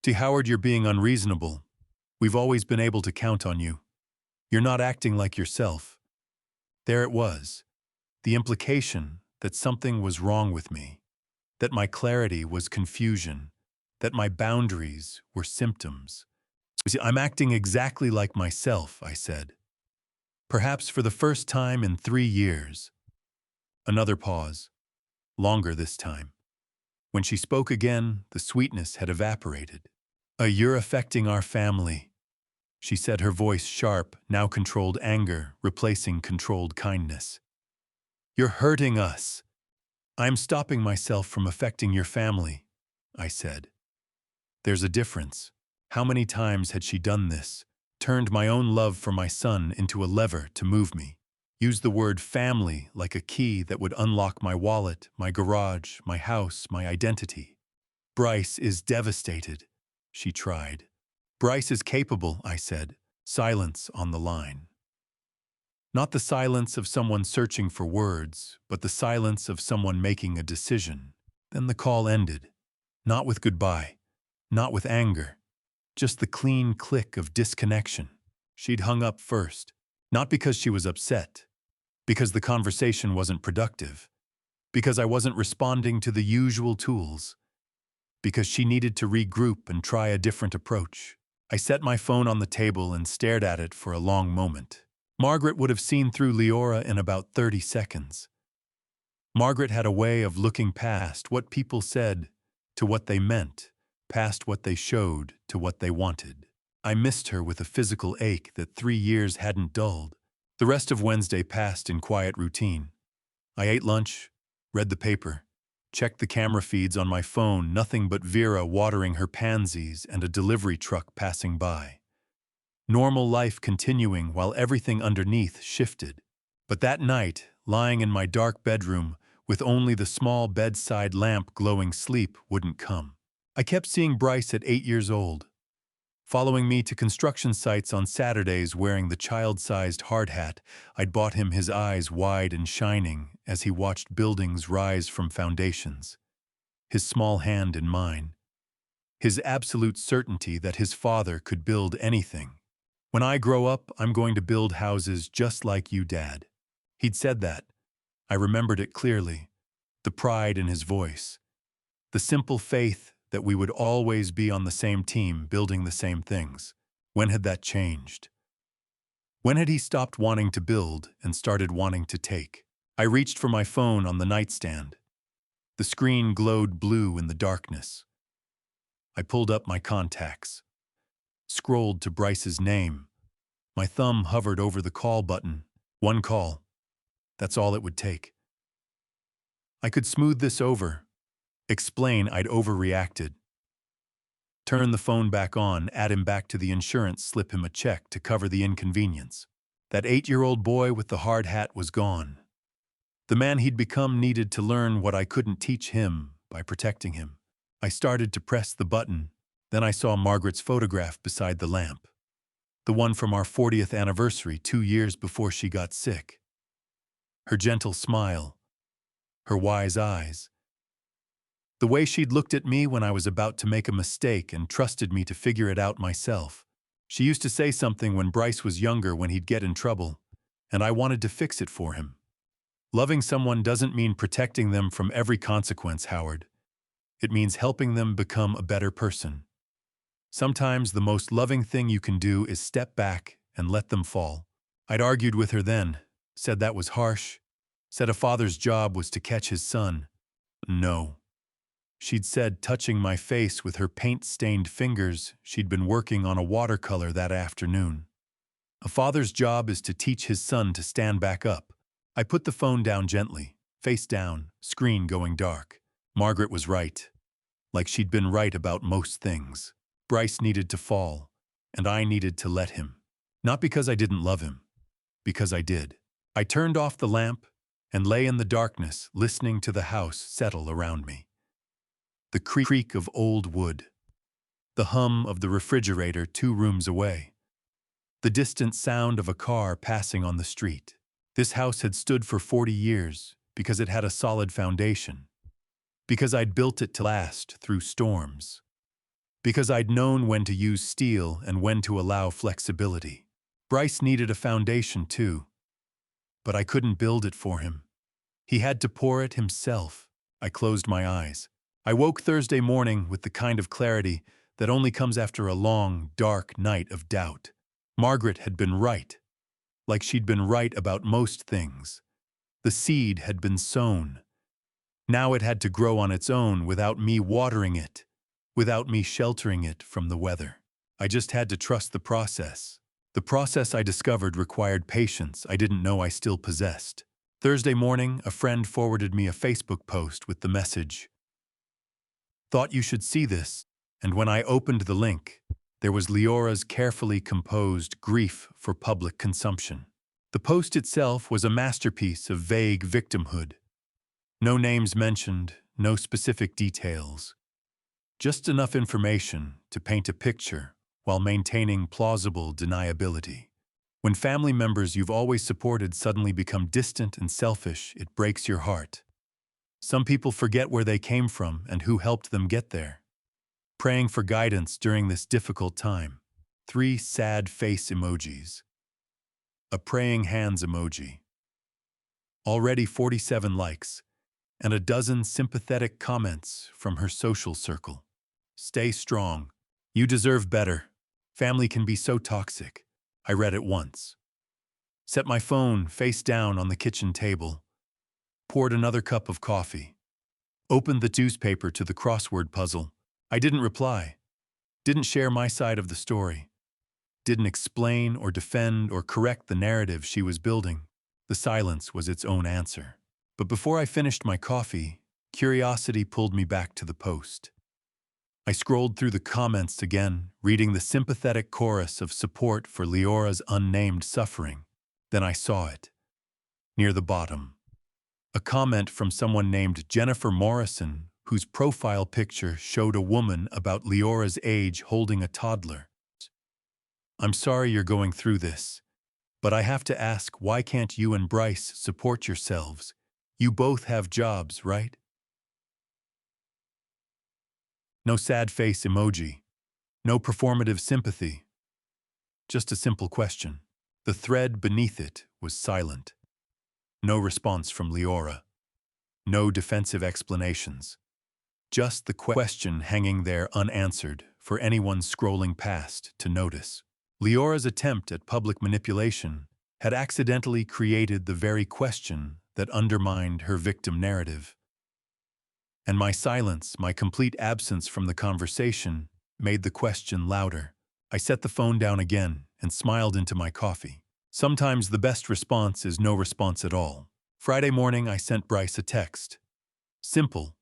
Speaker 1: "See, Howard, you're being unreasonable. We've always been able to count on you. You're not acting like yourself." There it was. The implication that something was wrong with me. That my clarity was confusion. That my boundaries were symptoms. "See, I'm acting exactly like myself," I said. "Perhaps for the first time in 3 years. Another pause. Longer this time. When she spoke again, the sweetness had evaporated. "You're affecting our family," she said, her voice sharp, now controlled anger, replacing controlled kindness. "You're hurting us." "I'm stopping myself from affecting your family," I said. There's a difference. How many times had she done this? Turned my own love for my son into a lever to move me. Used the word family like a key that would unlock my wallet, my garage, my house, my identity. "Bryce is devastated," she tried. "Bryce is capable," I said. Silence on the line. Not the silence of someone searching for words, but the silence of someone making a decision. Then the call ended. Not with goodbye. Not with anger. Just the clean click of disconnection. She'd hung up first. Not because she was upset. Because the conversation wasn't productive. Because I wasn't responding to the usual tools. Because she needed to regroup and try a different approach. I set my phone on the table and stared at it for a long moment. Margaret would have seen through Leora in about 30 seconds. Margaret had a way of looking past what people said to what they meant, past what they showed to what they wanted. I missed her with a physical ache that 3 years hadn't dulled. The rest of Wednesday passed in quiet routine. I ate lunch, read the paper, checked the camera feeds on my phone, nothing but Vera watering her pansies and a delivery truck passing by. Normal life continuing while everything underneath shifted. But that night, lying in my dark bedroom, with only the small bedside lamp glowing, sleep wouldn't come. I kept seeing Bryce at 8 years old, following me to construction sites on Saturdays wearing the child-sized hard hat I'd bought him, his eyes wide and shining as he watched buildings rise from foundations, his small hand in mine, his absolute certainty that his father could build anything. "When I grow up, I'm going to build houses just like you, Dad." He'd said that. I remembered it clearly, the pride in his voice, the simple faith that we would always be on the same team, building the same things. When had that changed? When had he stopped wanting to build and started wanting to take? I reached for my phone on the nightstand. The screen glowed blue in the darkness. I pulled up my contacts, scrolled to Bryce's name. My thumb hovered over the call button. One call. That's all it would take. I could smooth this over, explain I'd overreacted, turn the phone back on, add him back to the insurance, slip him a check to cover the inconvenience. That 8-year-old boy with the hard hat was gone. The man he'd become needed to learn what I couldn't teach him by protecting him. I started to press the button. Then I saw Margaret's photograph beside the lamp. The one from our 40th anniversary, 2 years before she got sick. Her gentle smile, her wise eyes. The way she'd looked at me when I was about to make a mistake and trusted me to figure it out myself. She used to say something when Bryce was younger when he'd get in trouble, and I wanted to fix it for him. Loving someone doesn't mean protecting them from every consequence, Howard. It means helping them become a better person. Sometimes the most loving thing you can do is step back and let them fall. I'd argued with her then, said that was harsh, said a father's job was to catch his son. No. She'd said, touching my face with her paint-stained fingers, she'd been working on a watercolor that afternoon. A father's job is to teach his son to stand back up. I put the phone down gently, face down, screen going dark. Margaret was right. Like she'd been right about most things. Bryce needed to fall, and I needed to let him. Not because I didn't love him, because I did. I turned off the lamp and lay in the darkness, listening to the house settle around me. The creak of old wood, the hum of the refrigerator 2 rooms away, the distant sound of a car passing on the street. This house had stood for 40 years because it had a solid foundation, because I'd built it to last through storms, because I'd known when to use steel and when to allow flexibility. Bryce needed a foundation too, but I couldn't build it for him. He had to pour it himself. I closed my eyes. I woke Thursday morning with the kind of clarity that only comes after a long, dark night of doubt. Margaret had been right, like she'd been right about most things. The seed had been sown. Now it had to grow on its own without me watering it, without me sheltering it from the weather. I just had to trust the process. The process I discovered required patience I didn't know I still possessed. Thursday morning, a friend forwarded me a Facebook post with the message, "Thought you should see this," and when I opened the link, there was Leora's carefully composed grief for public consumption. The post itself was a masterpiece of vague victimhood. No names mentioned, no specific details. Just enough information to paint a picture while maintaining plausible deniability. When family members you've always supported suddenly become distant and selfish, it breaks your heart. Some people forget where they came from and who helped them get there. Praying for guidance during this difficult time. 3 sad face emojis. A praying hands emoji. Already 47 likes, and a dozen sympathetic comments from her social circle. Stay strong. You deserve better. Family can be so toxic. I read it once. Set my phone face down on the kitchen table. poured another cup of coffee, opened the newspaper to the crossword puzzle. I didn't reply, didn't share my side of the story, didn't explain or defend or correct the narrative she was building. The silence was its own answer. But before I finished my coffee, curiosity pulled me back to the post. I scrolled through the comments again, reading the sympathetic chorus of support for Leora's unnamed suffering. Then I saw it. Near the bottom, a comment from someone named Jennifer Morrison, whose profile picture showed a woman about Leora's age holding a toddler. I'm sorry you're going through this, but I have to ask, why can't you and Bryce support yourselves? You both have jobs, right? No sad face emoji. No performative sympathy. Just a simple question. The thread beneath it was silent. No response from Leora. No defensive explanations. Just the question hanging there unanswered for anyone scrolling past to notice. Leora's attempt at public manipulation had accidentally created the very question that undermined her victim narrative. And my silence, my complete absence from the conversation, made the question louder. I set the phone down again and smiled into my coffee. Sometimes the best response is no response at all. Friday morning, I sent Bryce a text. Simple,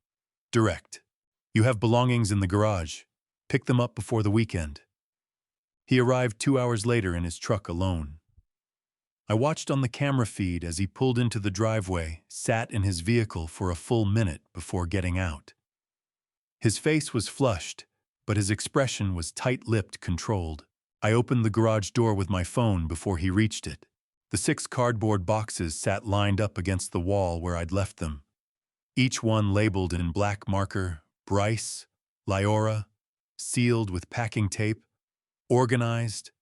Speaker 1: direct. You have belongings in the garage. Pick them up before the weekend. He arrived 2 hours later in his truck alone. I watched on the camera feed as he pulled into the driveway, sat in his vehicle for a full minute before getting out. His face was flushed, but his expression was tight-lipped, controlled. I opened the garage door with my phone before he reached it. The 6 cardboard boxes sat lined up against the wall where I'd left them. Each one labeled in black marker, Bryce, Leora, sealed with packing tape, organized,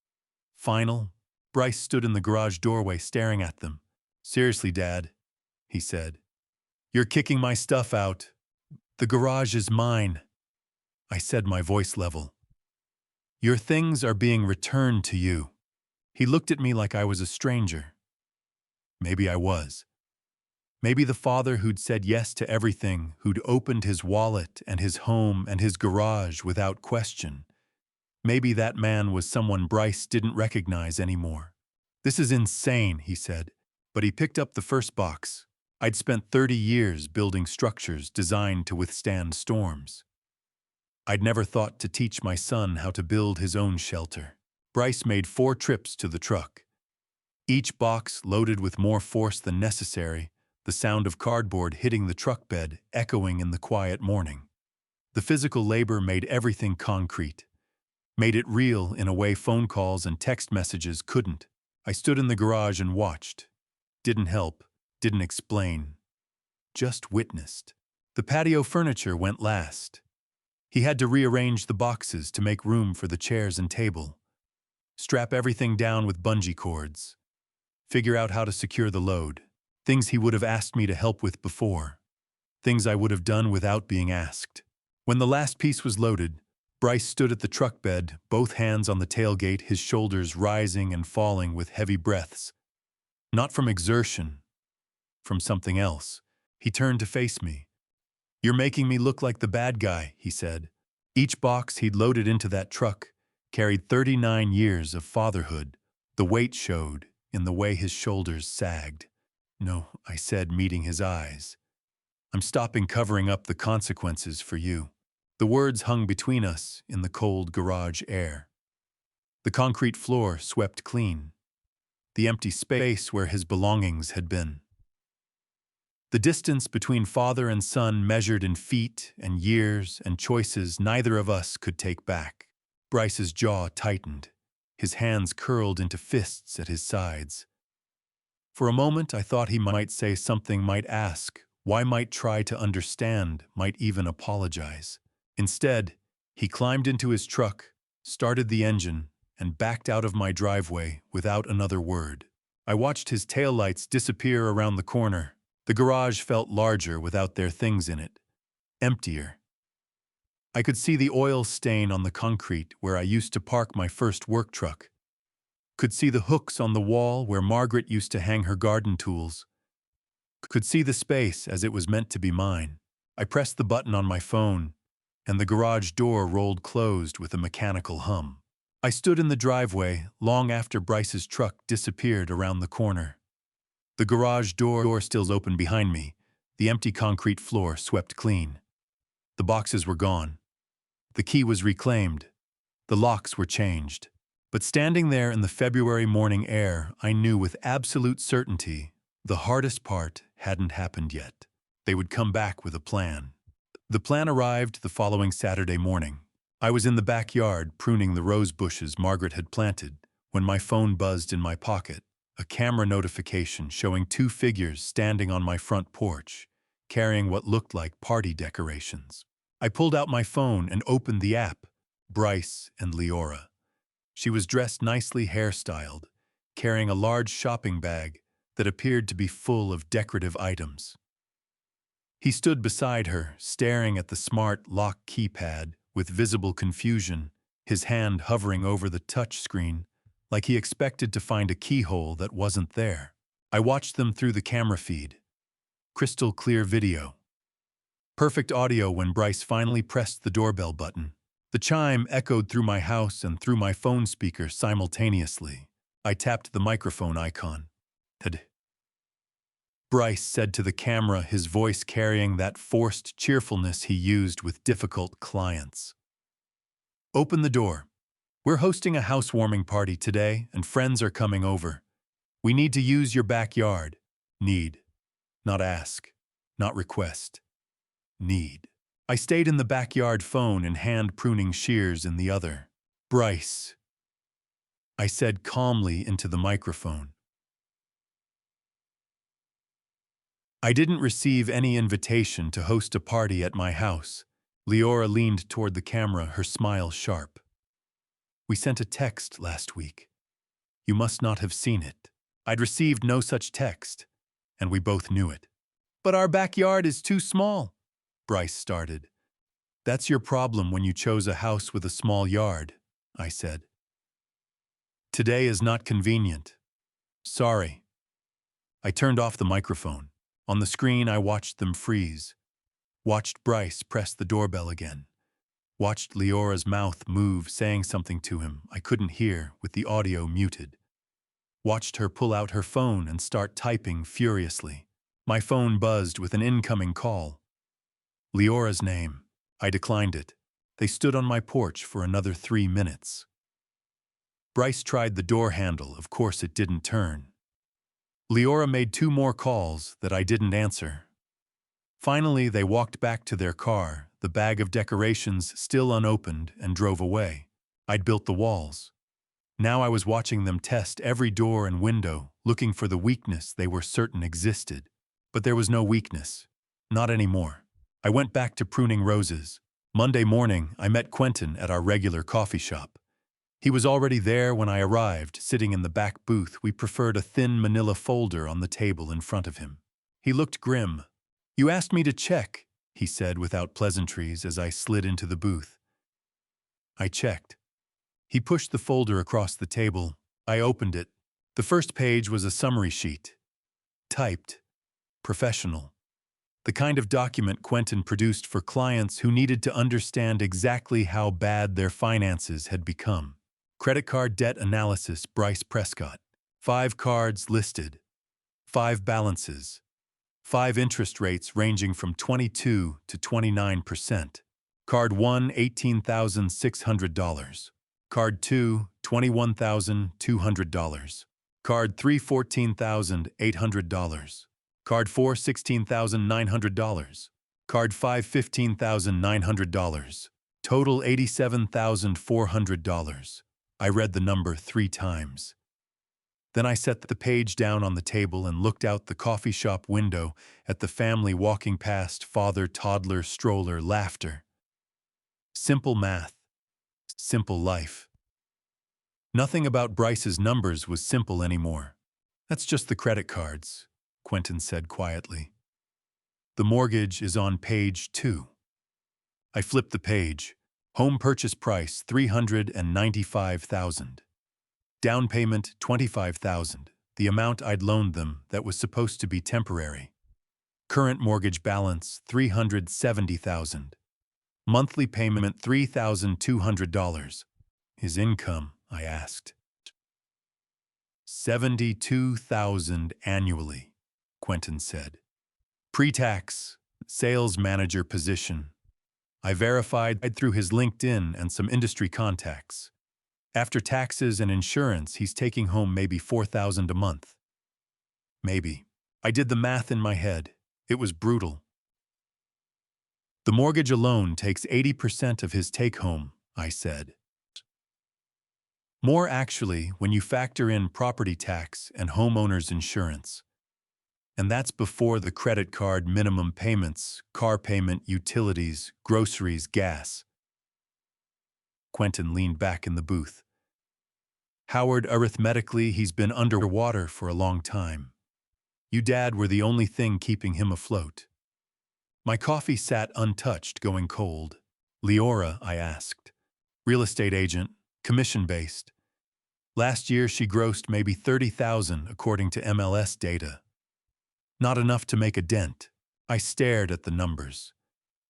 Speaker 1: final. Bryce stood in the garage doorway staring at them. Seriously, Dad, he said. You're kicking my stuff out. The garage is mine. I said, my voice level. Your things are being returned to you. He looked at me like I was a stranger. Maybe I was. Maybe the father who'd said yes to everything, who'd opened his wallet and his home and his garage without question. Maybe that man was someone Bryce didn't recognize anymore. This is insane, he said, but he picked up the first box. I'd spent 30 years building structures designed to withstand storms. I'd never thought to teach my son how to build his own shelter. Bryce made 4 trips to the truck. Each box loaded with more force than necessary, the sound of cardboard hitting the truck bed echoing in the quiet morning. The physical labor made everything concrete. Made it real in a way phone calls and text messages couldn't. I stood in the garage and watched. Didn't help, didn't explain. Just witnessed. The patio furniture went last. He had to rearrange the boxes to make room for the chairs and table. Strap everything down with bungee cords. Figure out how to secure the load. Things he would have asked me to help with before. Things I would have done without being asked. When the last piece was loaded, Bryce stood at the truck bed, both hands on the tailgate, his shoulders rising and falling with heavy breaths. Not from exertion, from something else. He turned to face me. You're making me look like the bad guy, he said. Each box he'd loaded into that truck carried 39 years of fatherhood. The weight showed in the way his shoulders sagged. No, I said, meeting his eyes. I'm stopping covering up the consequences for you. The words hung between us in the cold garage air. The concrete floor swept clean. The empty space where his belongings had been. The distance between father and son measured in feet and years and choices neither of us could take back. Bryce's jaw tightened. His hands curled into fists at his sides. For a moment I thought he might say something, might ask, why, might try to understand, might even apologize. Instead, he climbed into his truck, started the engine, and backed out of my driveway without another word. I watched his taillights disappear around the corner. The garage felt larger without their things in it, emptier. I could see the oil stain on the concrete where I used to park my first work truck. Could see the hooks on the wall where Margaret used to hang her garden tools. Could see the space as it was meant to be mine. I pressed the button on my phone, and the garage door rolled closed with a mechanical hum. I stood in the driveway long after Bryce's truck disappeared around the corner. The garage door still open behind me, the empty concrete floor swept clean. The boxes were gone. The key was reclaimed. The locks were changed. But standing there in the February morning air, I knew with absolute certainty the hardest part hadn't happened yet. They would come back with a plan. The plan arrived the following Saturday morning. I was in the backyard pruning the rose bushes Margaret had planted when my phone buzzed in my pocket, a camera notification showing two figures standing on my front porch, carrying what looked like party decorations. I pulled out my phone and opened the app, Bryce and Leora. She was dressed nicely hairstyled, carrying a large shopping bag that appeared to be full of decorative items. He stood beside her, staring at the smart lock keypad with visible confusion, his hand hovering over the touch screen, like he expected to find a keyhole that wasn't there. I watched them through the camera feed. Crystal clear video. Perfect audio when Bryce finally pressed the doorbell button. The chime echoed through my house and through my phone speaker simultaneously. I tapped the microphone icon. Bryce said to the camera, his voice carrying that forced cheerfulness he used with difficult clients. "Open the door. We're hosting a housewarming party today, and friends are coming over. We need to use your backyard. Need. Not ask. Not request. Need." I stayed in the backyard, phone in hand, pruning shears in the other. "Bryce," I said calmly into the microphone. "I didn't receive any invitation to host a party at my house." Leora leaned toward the camera, her smile sharp. "We sent a text last week. You must not have seen it." I'd received no such text, and we both knew it. "But our backyard is too small," Bryce started. "That's your problem when you chose a house with a small yard," I said. "Today is not convenient. Sorry." I turned off the microphone. On the screen, I watched them freeze. Watched Bryce press the doorbell again. Watched Leora's mouth move, saying something to him I couldn't hear with the audio muted. Watched her pull out her phone and start typing furiously. My phone buzzed with an incoming call. Leora's name. I declined it. They stood on my porch for another 3 minutes. Bryce tried the door handle. Of course it didn't turn. Leora made 2 more calls that I didn't answer. Finally, they walked back to their car, the bag of decorations still unopened, and drove away. I'd built the walls. Now I was watching them test every door and window, looking for the weakness they were certain existed. But there was no weakness. Not anymore. I went back to pruning roses. Monday morning, I met Quentin at our regular coffee shop. He was already there when I arrived, sitting in the back booth. We preferred a thin manila folder on the table in front of him. He looked grim. "You asked me to check," he said without pleasantries as I slid into the booth. I checked. He pushed the folder across the table. I opened it. The first page was a summary sheet. Typed. Professional. The kind of document Quentin produced for clients who needed to understand exactly how bad their finances had become. Credit card debt analysis, Bryce Prescott. 5 cards listed. 5 balances. 5 interest rates ranging from 22 to 29%. Card 1, $18,600. Card 2, $21,200. Card 3, $14,800. Card 4, $16,900. Card 5, $15,900. Total $87,400. I read the number 3 times. Then I set the page down on the table and looked out the coffee shop window at the family walking past, father, toddler, stroller, laughter. Simple math. Simple life. Nothing about Bryce's numbers was simple anymore. "That's just the credit cards," Quentin said quietly. "The mortgage is on page 2. I flipped the page. Home purchase price $395,000. Down payment $25,000, the amount I'd loaned them that was supposed to be temporary. Current mortgage balance, $370,000. Monthly payment, $3,200. His income, I asked. $72,000 annually, Quentin said. Pre-tax, sales manager position. I verified through his LinkedIn and some industry contacts. After taxes and insurance, he's taking home maybe $4,000 a month. Maybe. I did the math in my head. It was brutal. The mortgage alone takes 80% of his take-home, I said. More actually when you factor in property tax and homeowner's insurance. And that's before the credit card minimum payments, car payment, utilities, groceries, gas. Quentin leaned back in the booth. Howard, arithmetically, he's been underwater for a long time. You, Dad, were the only thing keeping him afloat. My coffee sat untouched, going cold. Leora, I asked. Real estate agent, commission-based. Last year she grossed maybe $30,000 according to MLS data. Not enough to make a dent. I stared at the numbers,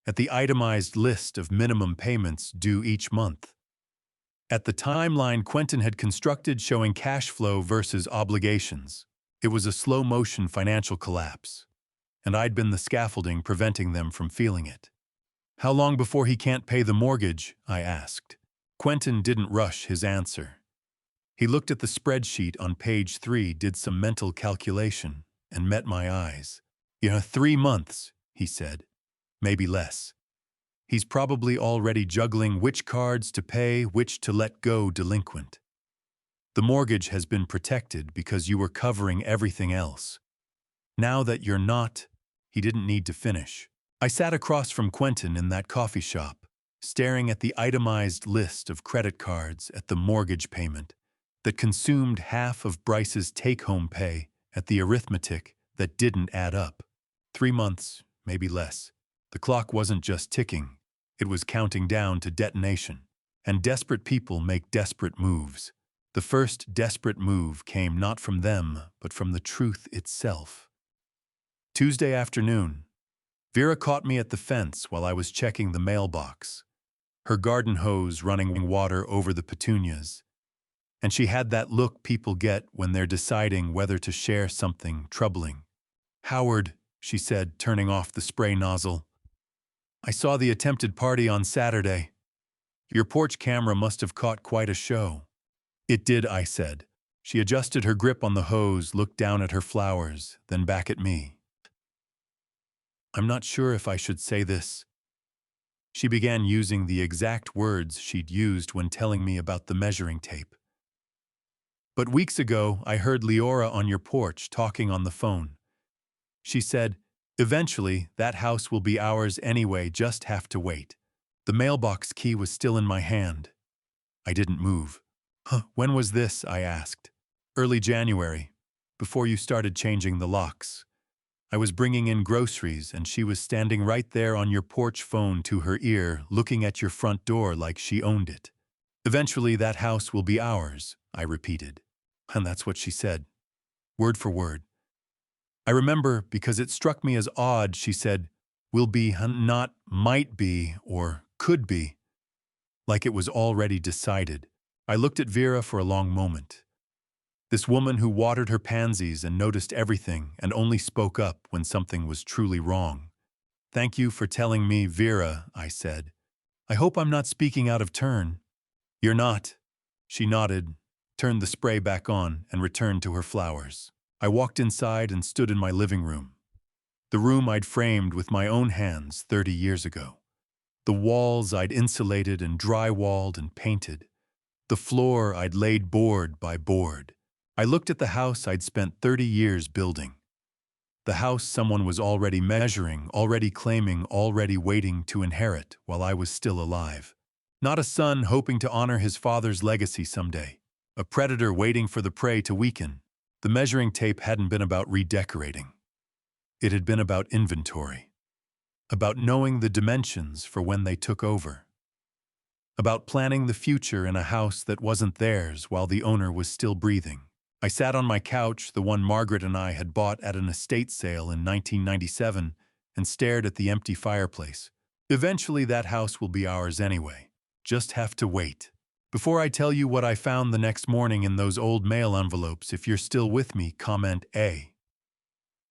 Speaker 1: at the itemized list of minimum payments due each month. At the timeline Quentin had constructed showing cash flow versus obligations. It was a slow-motion financial collapse, and I'd been the scaffolding preventing them from feeling it. How long before he can't pay the mortgage? I asked. Quentin didn't rush his answer. He looked at the spreadsheet on page 3, did some mental calculation, and met my eyes. 3 months, he said. Maybe less. He's probably already juggling which cards to pay, which to let go delinquent. The mortgage has been protected because you were covering everything else. Now that you're not, he didn't need to finish. I sat across from Quentin in that coffee shop, staring at the itemized list of credit cards, at the mortgage payment that consumed half of Bryce's take-home pay, at the arithmetic that didn't add up. 3 months, maybe less. The clock wasn't just ticking, it was counting down to detonation. And desperate people make desperate moves. The first desperate move came not from them, but from the truth itself. Tuesday afternoon, Vera caught me at the fence while I was checking the mailbox, her garden hose running water over the petunias. And she had that look people get when they're deciding whether to share something troubling. Howard, she said, turning off the spray nozzle. I saw the attempted party on Saturday. Your porch camera must have caught quite a show. It did, I said. She adjusted her grip on the hose, looked down at her flowers, then back at me. I'm not sure if I should say this. She began using the exact words she'd used when telling me about the measuring tape. But weeks ago, I heard Leora on your porch talking on the phone. She said, eventually, that house will be ours anyway, just have to wait. The mailbox key was still in my hand. I didn't move. When was this? I asked. Early January, before you started changing the locks. I was bringing in groceries, and she was standing right there on your porch, phone to her ear, looking at your front door like she owned it. Eventually, that house will be ours, I repeated. And that's what she said, word for word. I remember because it struck me as odd, she said, will be, not might be, or could be. Like it was already decided. I looked at Vera for a long moment. This woman who watered her pansies and noticed everything and only spoke up when something was truly wrong. Thank you for telling me, Vera, I said. I hope I'm not speaking out of turn. You're not. She nodded, turned the spray back on, and returned to her flowers. I walked inside and stood in my living room. The room I'd framed with my own hands 30 years ago. The walls I'd insulated and drywalled and painted. The floor I'd laid board by board. I looked at the house I'd spent 30 years building. The house someone was already measuring, already claiming, already waiting to inherit while I was still alive. Not a son hoping to honor his father's legacy someday. A predator waiting for the prey to weaken. The measuring tape hadn't been about redecorating. It had been about inventory. About knowing the dimensions for when they took over. About planning the future in a house that wasn't theirs while the owner was still breathing. I sat on my couch, the one Margaret and I had bought at an estate sale in 1997, and stared at the empty fireplace. Eventually that house will be ours anyway. Just have to wait. Before I tell you what I found the next morning in those old mail envelopes, if you're still with me, comment A,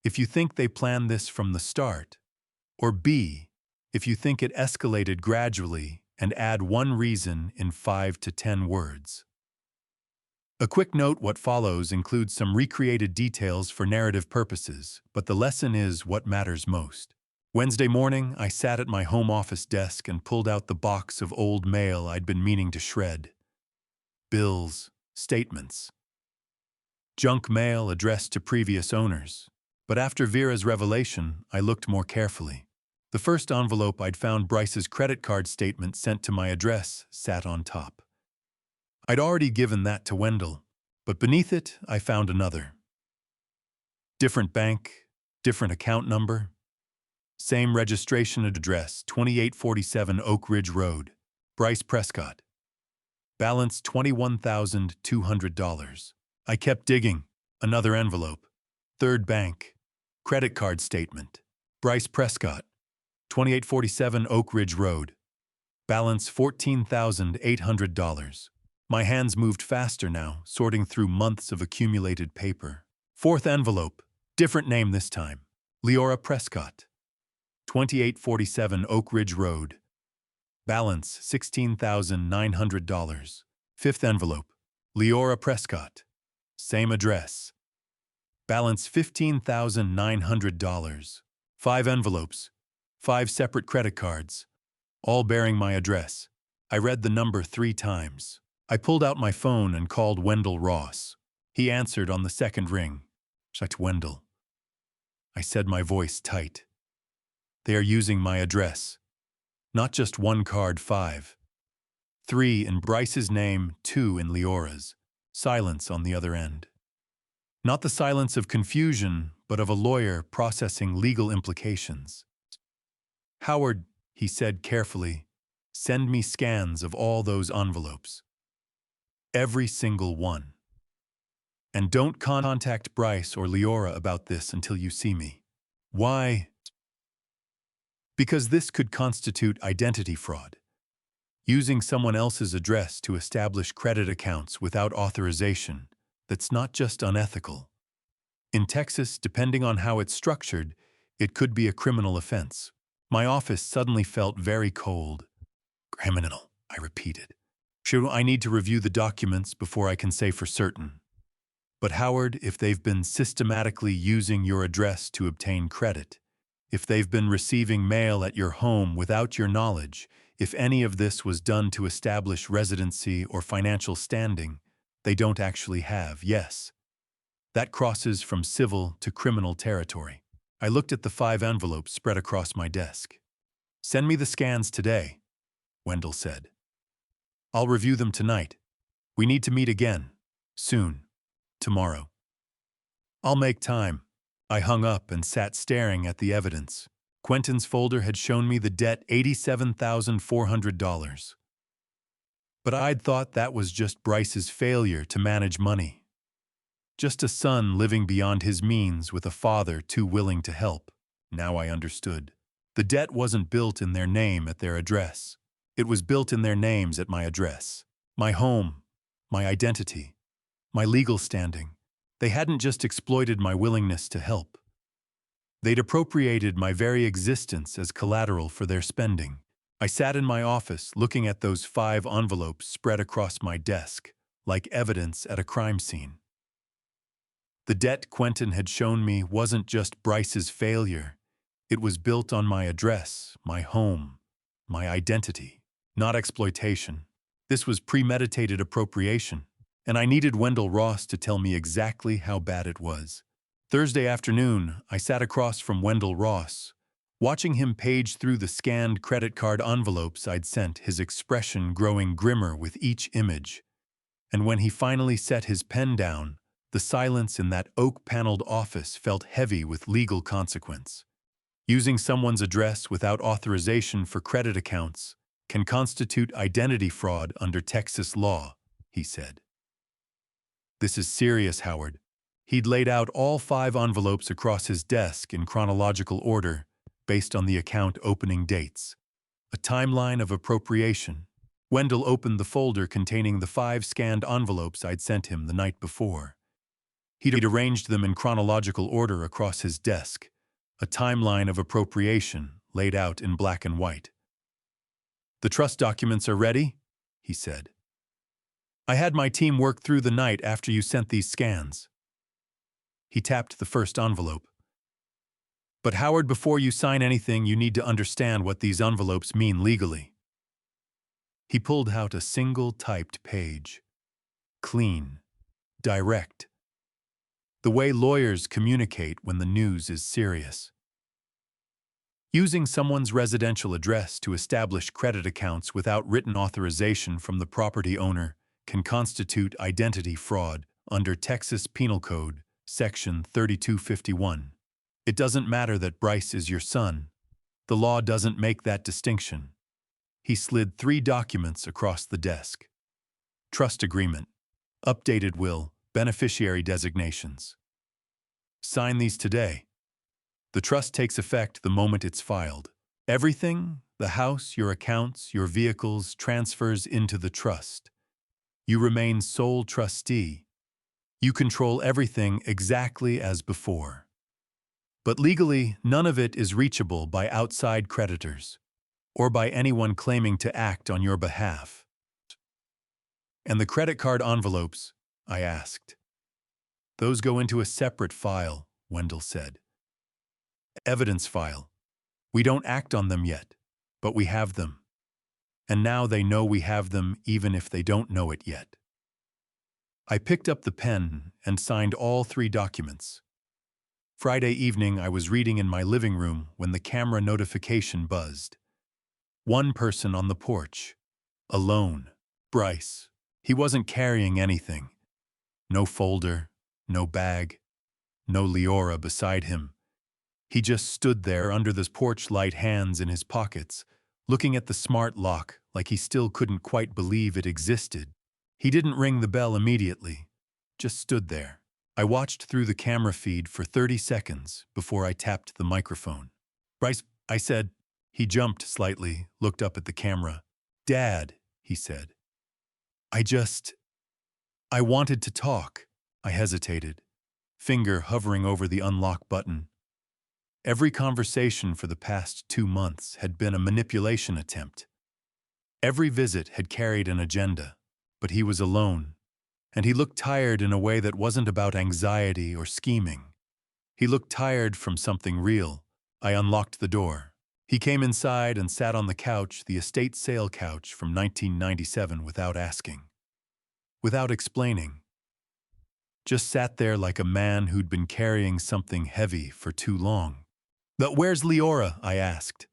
Speaker 1: if you think they planned this from the start, or B, if you think it escalated gradually, and add one reason in 5 to 10 words. A quick note: what follows includes some recreated details for narrative purposes, but the lesson is what matters most. Wednesday morning, I sat at my home office desk and pulled out the box of old mail I'd been meaning to shred. Bills, statements, junk mail addressed to previous owners. But after Vera's revelation, I looked more carefully. The first envelope I'd found, Bryce's credit card statement sent to my address, sat on top. I'd already given that to Wendell, but beneath it, I found another. Different bank, different account number, same registration address, 2847 Oak Ridge Road, Bryce Prescott. Balance $21,200. I kept digging. Another envelope. Third bank. Credit card statement. Bryce Prescott. 2847 Oak Ridge Road. Balance $14,800. My hands moved faster now, sorting through months of accumulated paper. Fourth envelope. Different name this time. Leora Prescott. 2847 Oak Ridge Road. Balance $16,900. Fifth envelope. Leora Prescott. Same address. Balance $15,900. 5 envelopes. 5 separate credit cards. All bearing my address. I read the number 3 times. I pulled out my phone and called Wendell Ross. He answered on the second ring. "Shut Wendell." I said, my voice tight. "They are using my address. Not just one card, 5. 3 in Bryce's name, 2 in Leora's." Silence on the other end. Not the silence of confusion, but of a lawyer processing legal implications. "Howard," he said carefully, "send me scans of all those envelopes. Every single one. And don't contact Bryce or Leora about this until you see me." Why? Because this could constitute identity fraud. Using someone else's address to establish credit accounts without authorization, that's not just unethical. In Texas, depending on how it's structured, it could be a criminal offense. My office suddenly felt very cold. "Criminal," I repeated. "Sure, I need to review the documents before I can say for certain. But Howard, if they've been systematically using your address to obtain credit, if they've been receiving mail at your home without your knowledge, if any of this was done to establish residency or financial standing, they don't actually have, yes. That crosses from civil to criminal territory." I looked at the 5 envelopes spread across my desk. "Send me the scans today," Wendell said. "I'll review them tonight. We need to meet again. Soon. Tomorrow." "I'll make time." I hung up and sat staring at the evidence. Quentin's folder had shown me the debt, $87,400. But I'd thought that was just Bryce's failure to manage money. Just a son living beyond his means with a father too willing to help. Now I understood. The debt wasn't built in their name at their address. It was built in their names at my address. My home, my identity, my legal standing. They hadn't just exploited my willingness to help. They'd appropriated my very existence as collateral for their spending. I sat in my office looking at those 5 envelopes spread across my desk, like evidence at a crime scene. The debt Quentin had shown me wasn't just Bryce's failure. It was built on my address, my home, my identity, not exploitation. This was premeditated appropriation, and I needed Wendell Ross to tell me exactly how bad it was. Thursday afternoon, I sat across from Wendell Ross. Watching him page through the scanned credit card envelopes I'd sent, his expression growing grimmer with each image. And when he finally set his pen down, the silence in that oak-paneled office felt heavy with legal consequence. Using someone's address without authorization for credit accounts can constitute identity fraud under Texas law, he said. This is serious, Howard. He'd laid out all 5 envelopes across his desk in chronological order, based on the account opening dates. A timeline of appropriation. Wendell opened the folder containing the 5 scanned envelopes I'd sent him the night before. He'd arranged them in chronological order across his desk. A timeline of appropriation laid out in black and white. "The trust documents are ready," he said. "I had my team work through the night after you sent these scans." He tapped the first envelope. "But Howard, before you sign anything, you need to understand what these envelopes mean legally." He pulled out a single typed page. Clean. Direct. The way lawyers communicate when the news is serious. Using someone's residential address to establish credit accounts without written authorization from the property owner can constitute identity fraud under Texas Penal Code, Section 3251. It doesn't matter that Bryce is your son. The law doesn't make that distinction. He slid 3 documents across the desk. Trust agreement, updated will, beneficiary designations. Sign these today. The trust takes effect the moment it's filed. Everything, the house, your accounts, your vehicles, transfers into the trust. You remain sole trustee. You control everything exactly as before. But legally, none of it is reachable by outside creditors or by anyone claiming to act on your behalf. "And the credit card envelopes?" I asked. "Those go into a separate file," Wendell said. "Evidence file. We don't act on them yet, but we have them. And now they know we have them even if they don't know it yet." I picked up the pen and signed all 3 documents. Friday evening, I was reading in my living room when the camera notification buzzed. One person on the porch. Alone. Bryce. He wasn't carrying anything. No folder, no bag, no Leora beside him. He just stood there under the porch light, hands in his pockets, looking at the smart lock like he still couldn't quite believe it existed. He didn't ring the bell immediately, just stood there. I watched through the camera feed for 30 seconds before I tapped the microphone. "Bryce," I said. He jumped slightly, looked up at the camera. "Dad," he said. I wanted to talk." I hesitated, finger hovering over the unlock button. Every conversation for the past 2 months had been a manipulation attempt. Every visit had carried an agenda, but he was alone, and he looked tired in a way that wasn't about anxiety or scheming. He looked tired from something real. I unlocked the door. He came inside and sat on the couch, the estate sale couch from 1997, without asking. Without explaining. Just sat there like a man who'd been carrying something heavy for too long. "But where's Leora?" I asked.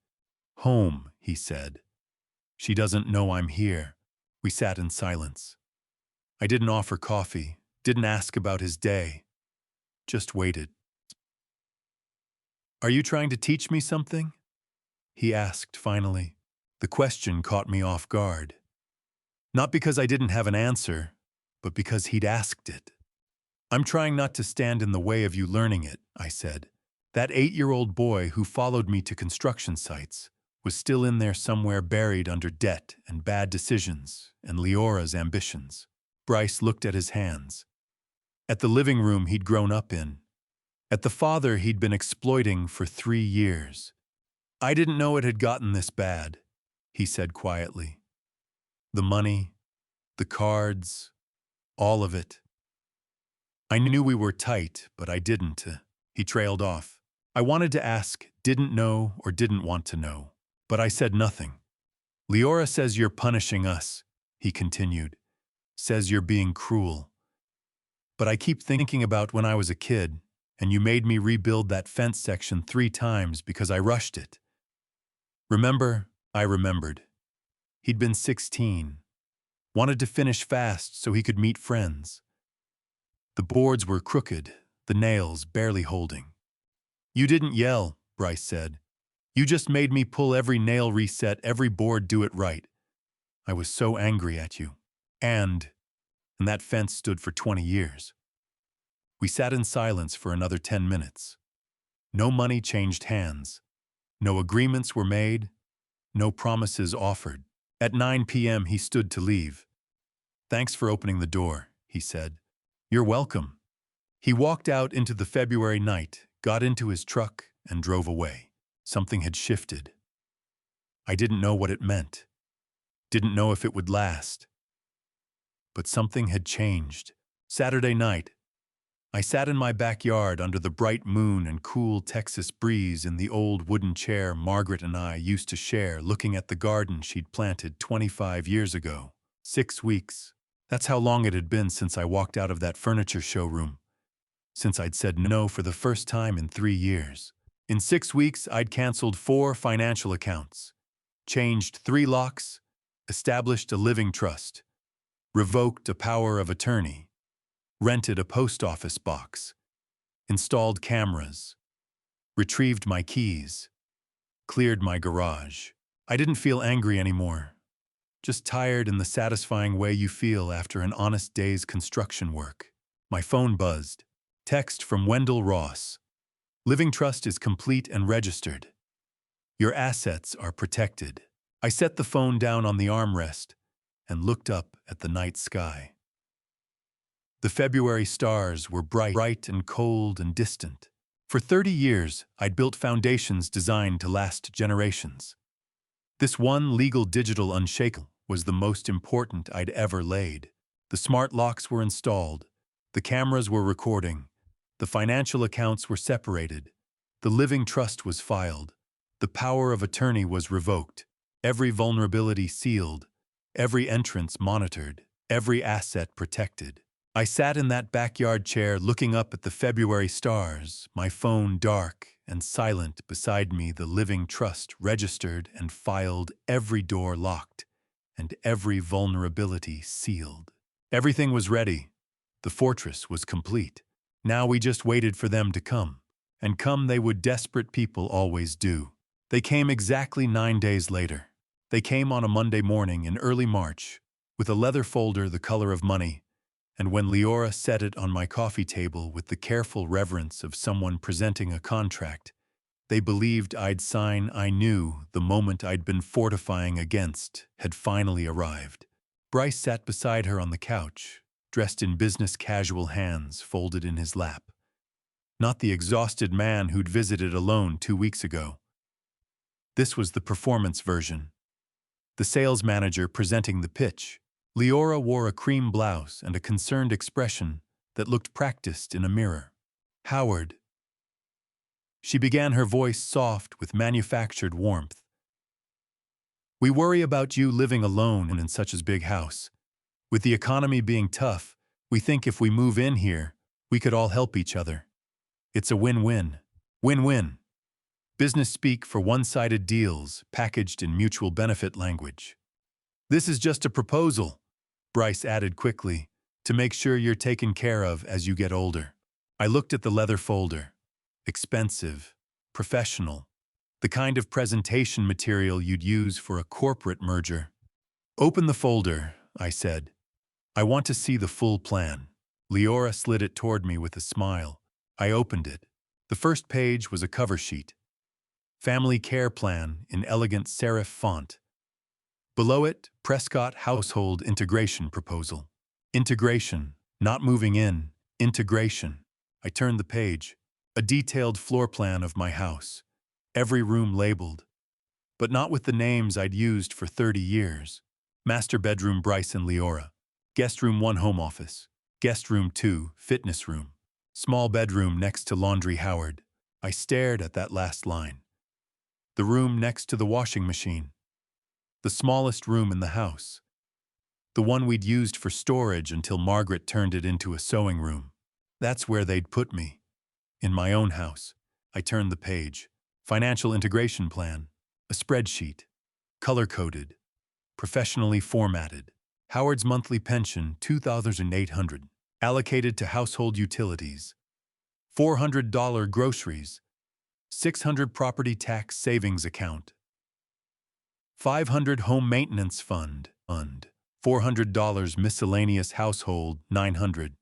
Speaker 1: "Home," he said. "She doesn't know I'm here." We sat in silence. I didn't offer coffee, didn't ask about his day. Just waited. "Are you trying to teach me something?" he asked finally. The question caught me off guard. Not because I didn't have an answer, but because he'd asked it. "I'm trying not to stand in the way of you learning it," I said. That 8-year-old boy who followed me to construction sites was still in there somewhere, buried under debt and bad decisions and Leora's ambitions. Bryce looked at his hands. At the living room he'd grown up in. At the father he'd been exploiting for 3 years. "I didn't know it had gotten this bad," he said quietly. "The money, the cards, all of it. I knew we were tight, but I didn't." He trailed off. I wanted to ask, didn't know or didn't want to know, but I said nothing. "Leora says you're punishing us," he continued. "Says you're being cruel. But I keep thinking about when I was a kid, and you made me rebuild that fence section 3 times because I rushed it." Remember? I remembered. He'd been 16. Wanted to finish fast so he could meet friends. The boards were crooked, the nails barely holding. "You didn't yell," Bryce said. "You just made me pull every nail, reset every board, do it right. I was so angry at you. And and that fence stood for 20 years. We sat in silence for another 10 minutes. No money changed hands. No agreements were made. No promises offered. At 9 p.m. he stood to leave. "Thanks for opening the door," he said. "You're welcome." He walked out into the February night, got into his truck, and drove away. Something had shifted. I didn't know what it meant. Didn't know if it would last. But something had changed. Saturday night, I sat in my backyard under the bright moon and cool Texas breeze in the old wooden chair Margaret and I used to share, looking at the garden she'd planted 25 years ago. 6 weeks. That's how long it had been since I walked out of that furniture showroom. Since I'd said no for the first time in 3 years. In 6 weeks, I'd canceled 4 financial accounts, changed 3 locks, established a living trust, revoked a power of attorney, rented a post office box, installed cameras, retrieved my keys, cleared my garage. I didn't feel angry anymore, just tired in the satisfying way you feel after an honest day's construction work. My phone buzzed. Text from Wendell Ross. "Living trust is complete and registered. Your assets are protected." I set the phone down on the armrest and looked up at the night sky. The February stars were bright and cold and distant. For 30 years, I'd built foundations designed to last generations. This one legal digital unshakable was the most important I'd ever laid. The smart locks were installed. The cameras were recording. The financial accounts were separated. The living trust was filed. The power of attorney was revoked. Every vulnerability sealed. Every entrance monitored. Every asset protected. I sat in that backyard chair looking up at the February stars, my phone dark and silent beside me, the living trust registered and filed, every door locked, and every vulnerability sealed. Everything was ready. The fortress was complete. Now we just waited for them to come. And come they would, desperate people always do. They came exactly 9 days later. They came on a Monday morning in early March, with a leather folder the color of money, and when Leora set it on my coffee table with the careful reverence of someone presenting a contract, they believed I'd sign. I knew the moment I'd been fortifying against had finally arrived. Bryce sat beside her on the couch, dressed in business casual, hands folded in his lap. Not the exhausted man who'd visited alone 2 weeks ago. This was the performance version. The sales manager presenting the pitch. Leora wore a cream blouse and a concerned expression that looked practiced in a mirror. "Howard." She began, her voice soft with manufactured warmth. "We worry about you living alone in such a big house. With the economy being tough, we think if we move in here, we could all help each other. It's a win-win. Win-win. Business speak for one-sided deals packaged in mutual benefit language. This is just a proposal," Bryce added quickly, "to make sure you're taken care of as you get older." I looked at the leather folder. Expensive, professional, the kind of presentation material you'd use for a corporate merger. "Open the folder," I said. "I want to see the full plan." Leora slid it toward me with a smile. I opened it. The first page was a cover sheet. Family care plan in elegant serif font. Below it, Prescott household integration proposal. Integration, not moving in, integration. I turned the page. A detailed floor plan of my house. Every room labeled, but not with the names I'd used for 30 years. Master bedroom Bryce and Leora. Guest room 1 home office. Guest room 2 fitness room. Small bedroom next to laundry Howard. I stared at that last line. The room next to the washing machine. The smallest room in the house. The one we'd used for storage until Margaret turned it into a sewing room. That's where they'd put me. In my own house. I turned the page. Financial integration plan. A spreadsheet. Color-coded. Professionally formatted. Howard's monthly pension, $2,800. Allocated to household utilities. $400 groceries. $600 property tax savings account. $500 home maintenance fund. $400 miscellaneous household, $900.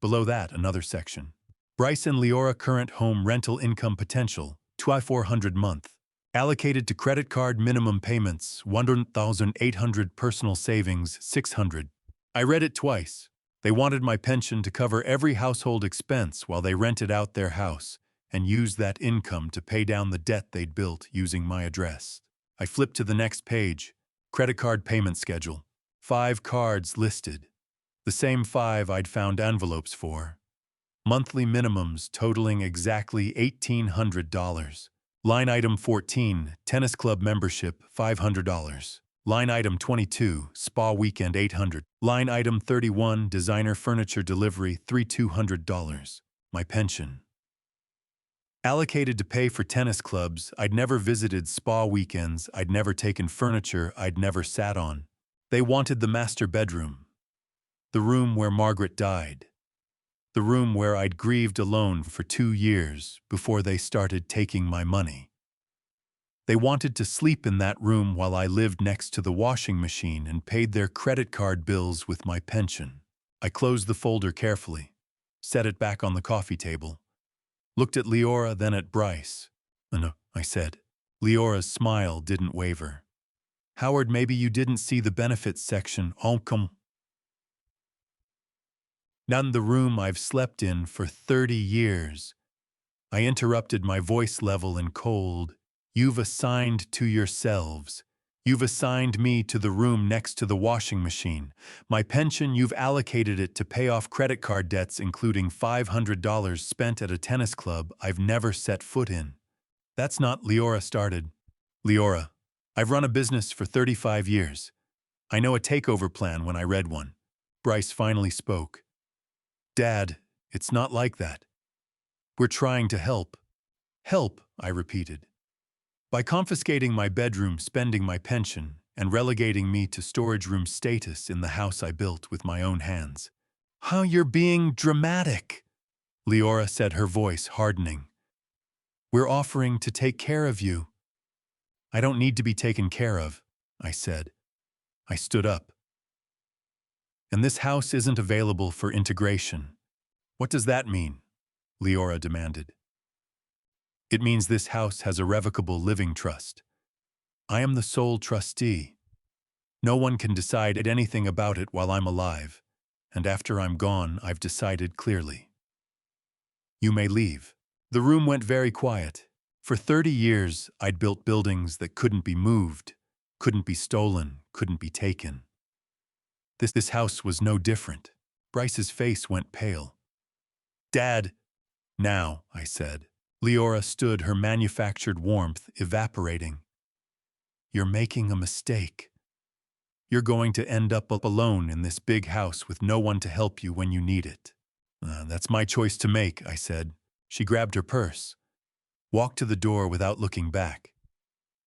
Speaker 1: Below that, another section. Bryce and Leora current home rental income potential, $2,400 month. Allocated to credit card minimum payments, $100,800 personal savings, $600. I read it twice. They wanted my pension to cover every household expense while they rented out their house and used that income to pay down the debt they'd built using my address. I flipped to the next page. Credit card payment schedule. 5 cards listed. The same 5 I'd found envelopes for. Monthly minimums totaling exactly $1,800. Line item 14, tennis club membership, $500. Line item 22, spa weekend, $800. Line item 31, designer furniture delivery, $3,200. My pension. Allocated to pay for tennis clubs, I'd never visited spa weekends, I'd never taken furniture I'd never sat on. They wanted the master bedroom. The room where Margaret died. The room where I'd grieved alone for 2 years before they started taking my money. They wanted to sleep in that room while I lived next to the washing machine and paid their credit card bills with my pension. I closed the folder carefully, set it back on the coffee table, looked at Leora, then at Bryce. "No," I said. Leora's smile didn't waver. "Howard, maybe you didn't see the benefits section. Come. Not the room I've slept in for 30 years. I interrupted, my voice level and cold. "You've assigned to yourselves. You've assigned me to the room next to the washing machine. My pension, you've allocated it to pay off credit card debts, including $500 spent at a tennis club I've never set foot in." "That's not," Leora started. "Leora, I've run a business for 35 years. I know a takeover plan when I read one." Bryce finally spoke. "Dad, it's not like that. We're trying to help." "Help," I repeated. "By confiscating my bedroom, spending my pension, and relegating me to storage room status in the house I built with my own hands." "How you're being dramatic," Leora said, her voice hardening. "We're offering to take care of you." "I don't need to be taken care of," I said. I stood up. "And this house isn't available for integration." "What does that mean?" Leora demanded. "It means this house has a revocable living trust. I am the sole trustee. No one can decide anything about it while I'm alive, and after I'm gone, I've decided clearly. You may leave." The room went very quiet. For 30 years, I'd built buildings that couldn't be moved, couldn't be stolen, couldn't be taken. This house was no different. Bryce's face went pale. "Dad." "Now," I said. Leora stood, her manufactured warmth evaporating. "You're making a mistake. You're going to end up alone in this big house with no one to help you when you need it." "That's my choice to make," I said. She grabbed her purse, walked to the door without looking back.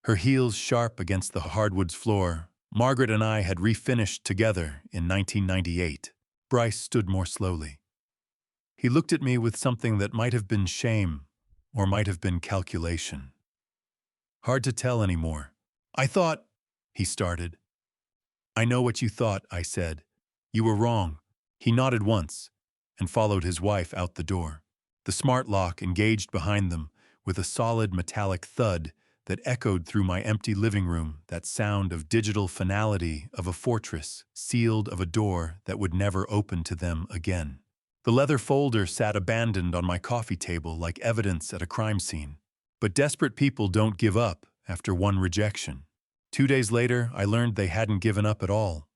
Speaker 1: Her heels sharp against the hardwood floor. Margaret and I had refinished together in 1998. Bryce stood more slowly. He looked at me with something that might have been shame or might have been calculation. "Hard to tell anymore." "I thought," he started. "I know what you thought," I said. "You were wrong." He nodded once and followed his wife out the door. The smart lock engaged behind them with a solid metallic thud that echoed through my empty living room, that sound of digital finality of a fortress, sealed of a door that would never open to them again. The leather folder sat abandoned on my coffee table like evidence at a crime scene. But desperate people don't give up after one rejection. 2 days later, I learned they hadn't given up at all.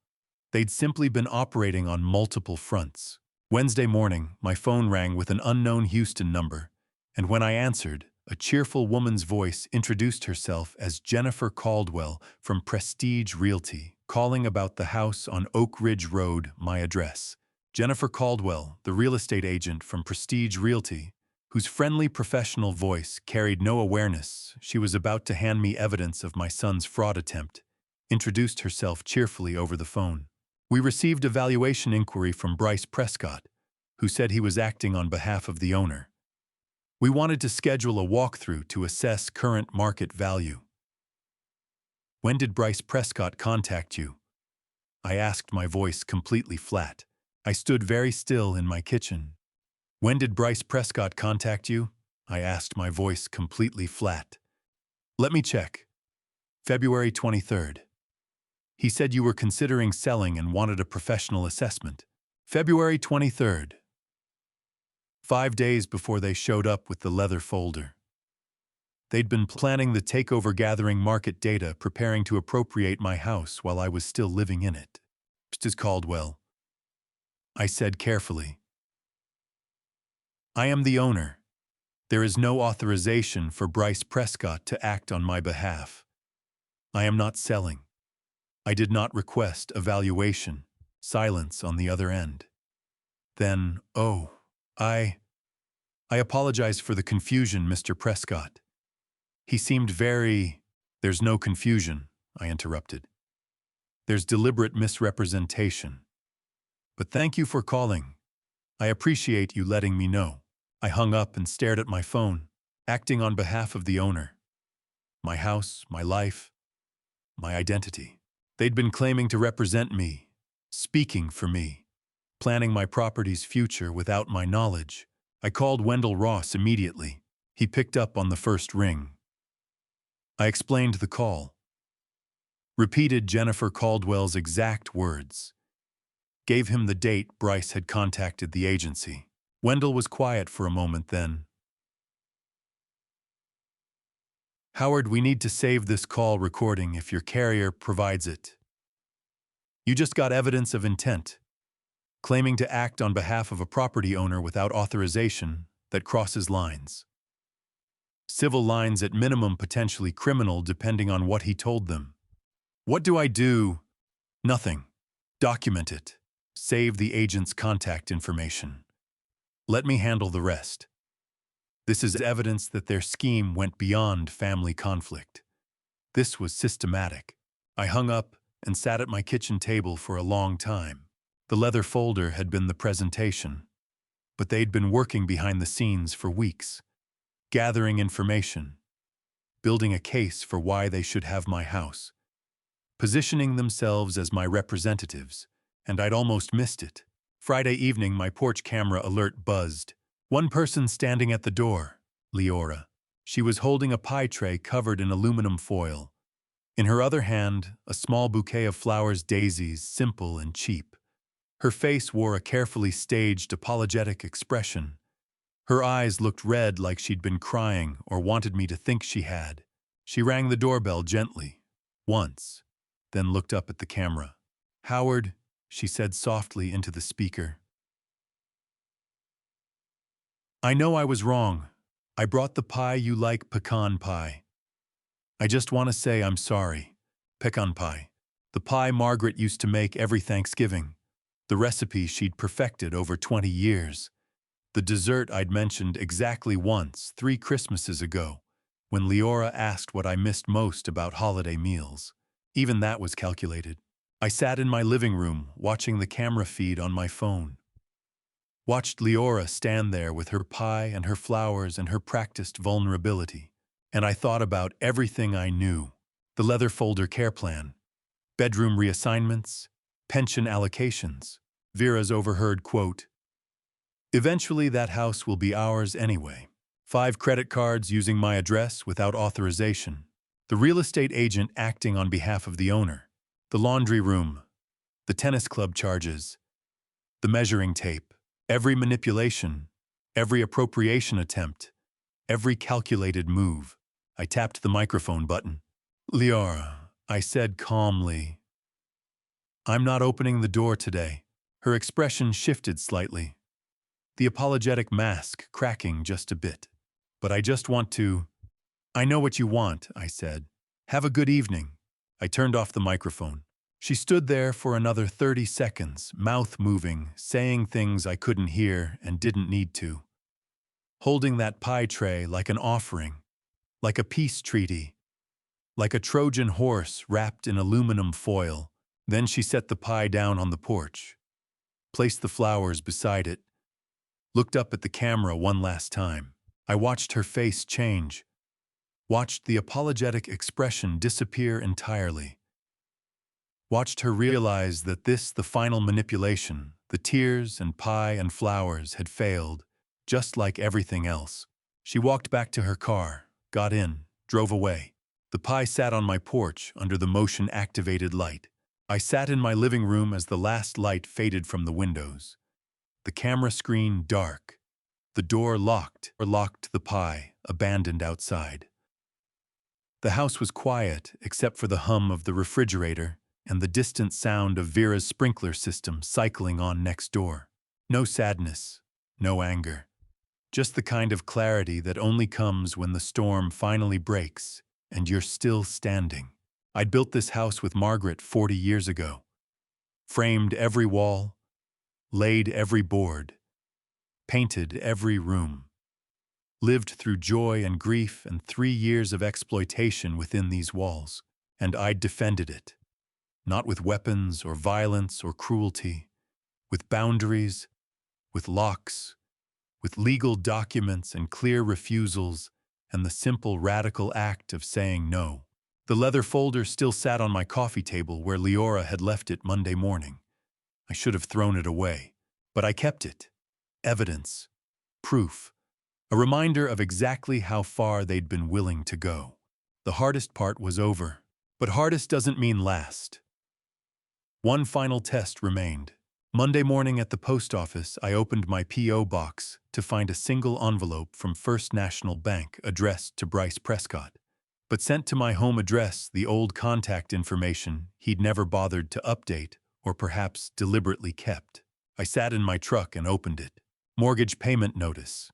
Speaker 1: They'd simply been operating on multiple fronts. Wednesday morning, my phone rang with an unknown Houston number, and when I answered, a cheerful woman's voice introduced herself as Jennifer Caldwell from Prestige Realty, calling about the house on Oak Ridge Road, my address. Jennifer Caldwell, the real estate agent from Prestige Realty, whose friendly professional voice carried no awareness she was about to hand me evidence of my son's fraud attempt, introduced herself cheerfully over the phone. We received a valuation inquiry from Bryce Prescott, who said he was acting on behalf of the owner. We wanted to schedule a walkthrough to assess current market value. "When did Bryce Prescott contact you?" I asked, my voice completely flat. I stood very still in my kitchen. When did Bryce Prescott contact you? I asked, my voice completely flat. Let me check. February 23rd. He said you were considering selling and wanted a professional assessment. February 23rd. 5 days before they showed up with the leather folder. They'd been planning the takeover, gathering market data, preparing to appropriate my house while I was still living in it. Mrs. Caldwell, I said carefully. I am the owner. There is no authorization for Bryce Prescott to act on my behalf. I am not selling. I did not request a valuation. Silence on the other end. Then, I apologize for the confusion, Mr. Prescott. He seemed very— There's no confusion, I interrupted. There's deliberate misrepresentation. But thank you for calling. I appreciate you letting me know. I hung up and stared at my phone, acting on behalf of the owner. My house, my life, my identity. They'd been claiming to represent me, speaking for me, planning my property's future without my knowledge. I called Wendell Ross immediately. He picked up on the first ring. I explained the call. Repeated Jennifer Caldwell's exact words. Gave him the date Bryce had contacted the agency. Wendell was quiet for a moment, then. Howard, we need to save this call recording if your carrier provides it. You just got evidence of intent, claiming to act on behalf of a property owner without authorization that crosses lines. Civil lines, at minimum potentially criminal depending on what he told them. What do I do? Nothing. Document it. Save the agent's contact information. Let me handle the rest. This is evidence that their scheme went beyond family conflict. This was systematic. I hung up and sat at my kitchen table for a long time. The leather folder had been the presentation, but they'd been working behind the scenes for weeks, gathering information, building a case for why they should have my house, positioning themselves as my representatives, and I'd almost missed it. Friday evening, my porch camera alert buzzed. One person standing at the door, Leora. She was holding a pie tray covered in aluminum foil. In her other hand, a small bouquet of flowers, daisies, simple and cheap. Her face wore a carefully staged, apologetic expression. Her eyes looked red, like she'd been crying or wanted me to think she had. She rang the doorbell gently, once, then looked up at the camera. Howard, she said softly into the speaker. I know I was wrong. I brought the pie you like, pecan pie. I just want to say I'm sorry. Pecan pie. The pie Margaret used to make every Thanksgiving. The recipe she'd perfected over 20 years. The dessert I'd mentioned exactly once, 3 Christmases ago, when Leora asked what I missed most about holiday meals. Even that was calculated. I sat in my living room, watching the camera feed on my phone. Watched Leora stand there with her pie and her flowers and her practiced vulnerability. And I thought about everything I knew. The leather folder care plan, bedroom reassignments, pension allocations. Vera's overheard quote, "Eventually that house will be ours anyway." 5 credit cards using my address without authorization. The real estate agent acting on behalf of the owner. The laundry room. The tennis club charges. The measuring tape. Every manipulation. Every appropriation attempt. Every calculated move. I tapped the microphone button. Leora, I said calmly, I'm not opening the door today. Her expression shifted slightly, the apologetic mask cracking just a bit. But I just want to— I know what you want, I said. Have a good evening. I turned off the microphone. She stood there for another 30 seconds, mouth moving, saying things I couldn't hear and didn't need to. Holding that pie tray like an offering, like a peace treaty, like a Trojan horse wrapped in aluminum foil. Then she set the pie down on the porch, placed the flowers beside it, looked up at the camera one last time. I watched her face change, watched the apologetic expression disappear entirely. Watched her realize that the final manipulation, the tears and pie and flowers had failed, just like everything else. She walked back to her car, got in, drove away. The pie sat on my porch under the motion-activated light. I sat in my living room as the last light faded from the windows. The camera screen dark. The door locked the pie, abandoned outside. The house was quiet except for the hum of the refrigerator and the distant sound of Vera's sprinkler system cycling on next door. No sadness, no anger. Just the kind of clarity that only comes when the storm finally breaks and you're still standing. I'd built this house with Margaret 40 years ago. Framed every wall, laid every board, painted every room. Lived through joy and grief and 3 years of exploitation within these walls. And I'd defended it. Not with weapons or violence or cruelty, with boundaries, with locks, with legal documents and clear refusals, and the simple radical act of saying no. The leather folder still sat on my coffee table where Leora had left it Monday morning. I should have thrown it away, but I kept it. Evidence, proof, a reminder of exactly how far they'd been willing to go. The hardest part was over, but hardest doesn't mean last. One final test remained. Monday morning at the post office, I opened my P.O. box to find a single envelope from First National Bank addressed to Bryce Prescott, but sent to my home address the old contact information he'd never bothered to update or perhaps deliberately kept. I sat in my truck and opened it. Mortgage payment notice.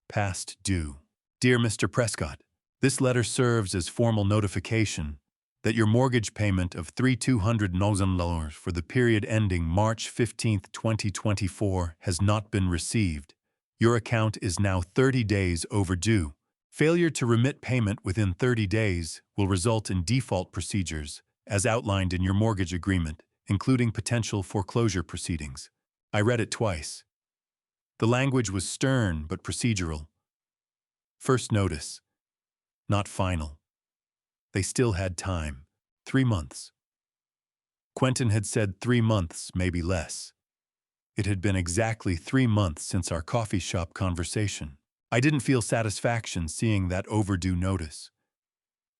Speaker 1: Past due. Dear Mr. Prescott, this letter serves as formal notification that your mortgage payment of $3,200 for the period ending March 15, 2024 has not been received. Your account is now 30 days overdue. Failure to remit payment within 30 days will result in default procedures, as outlined in your mortgage agreement, including potential foreclosure proceedings. I read it twice. The language was stern but procedural. First notice. Not final. They still had time. 3 months. Quentin had said 3 months, maybe less. It had been exactly 3 months since our coffee shop conversation. I didn't feel satisfaction seeing that overdue notice.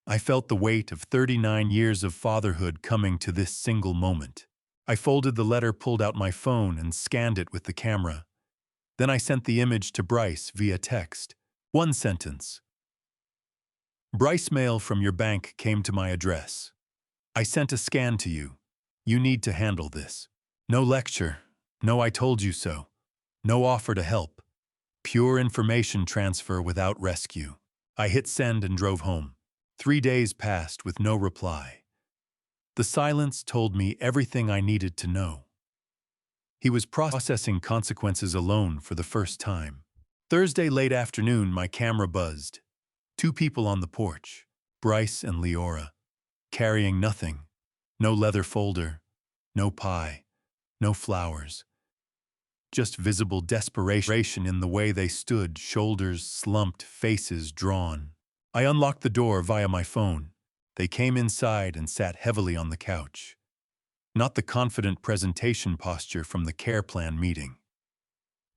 Speaker 1: I felt the weight of 39 years of fatherhood coming to this single moment. I folded the letter, pulled out my phone, and scanned it with the camera. Then I sent the image to Bryce via text. 1 sentence. Bryce, mail from your bank came to my address. I sent a scan to you. You need to handle this. No lecture. No I told you so. No offer to help. Pure information transfer without rescue. I hit send and drove home. 3 days passed with no reply. The silence told me everything I needed to know. He was processing consequences alone for the first time. Thursday late afternoon, my camera buzzed. 2 people on the porch, Bryce and Leora, carrying nothing. No leather folder, no pie, no flowers. Just visible desperation in the way they stood, shoulders slumped, faces drawn. I unlocked the door via my phone. They came inside and sat heavily on the couch. Not the confident presentation posture from the care plan meeting.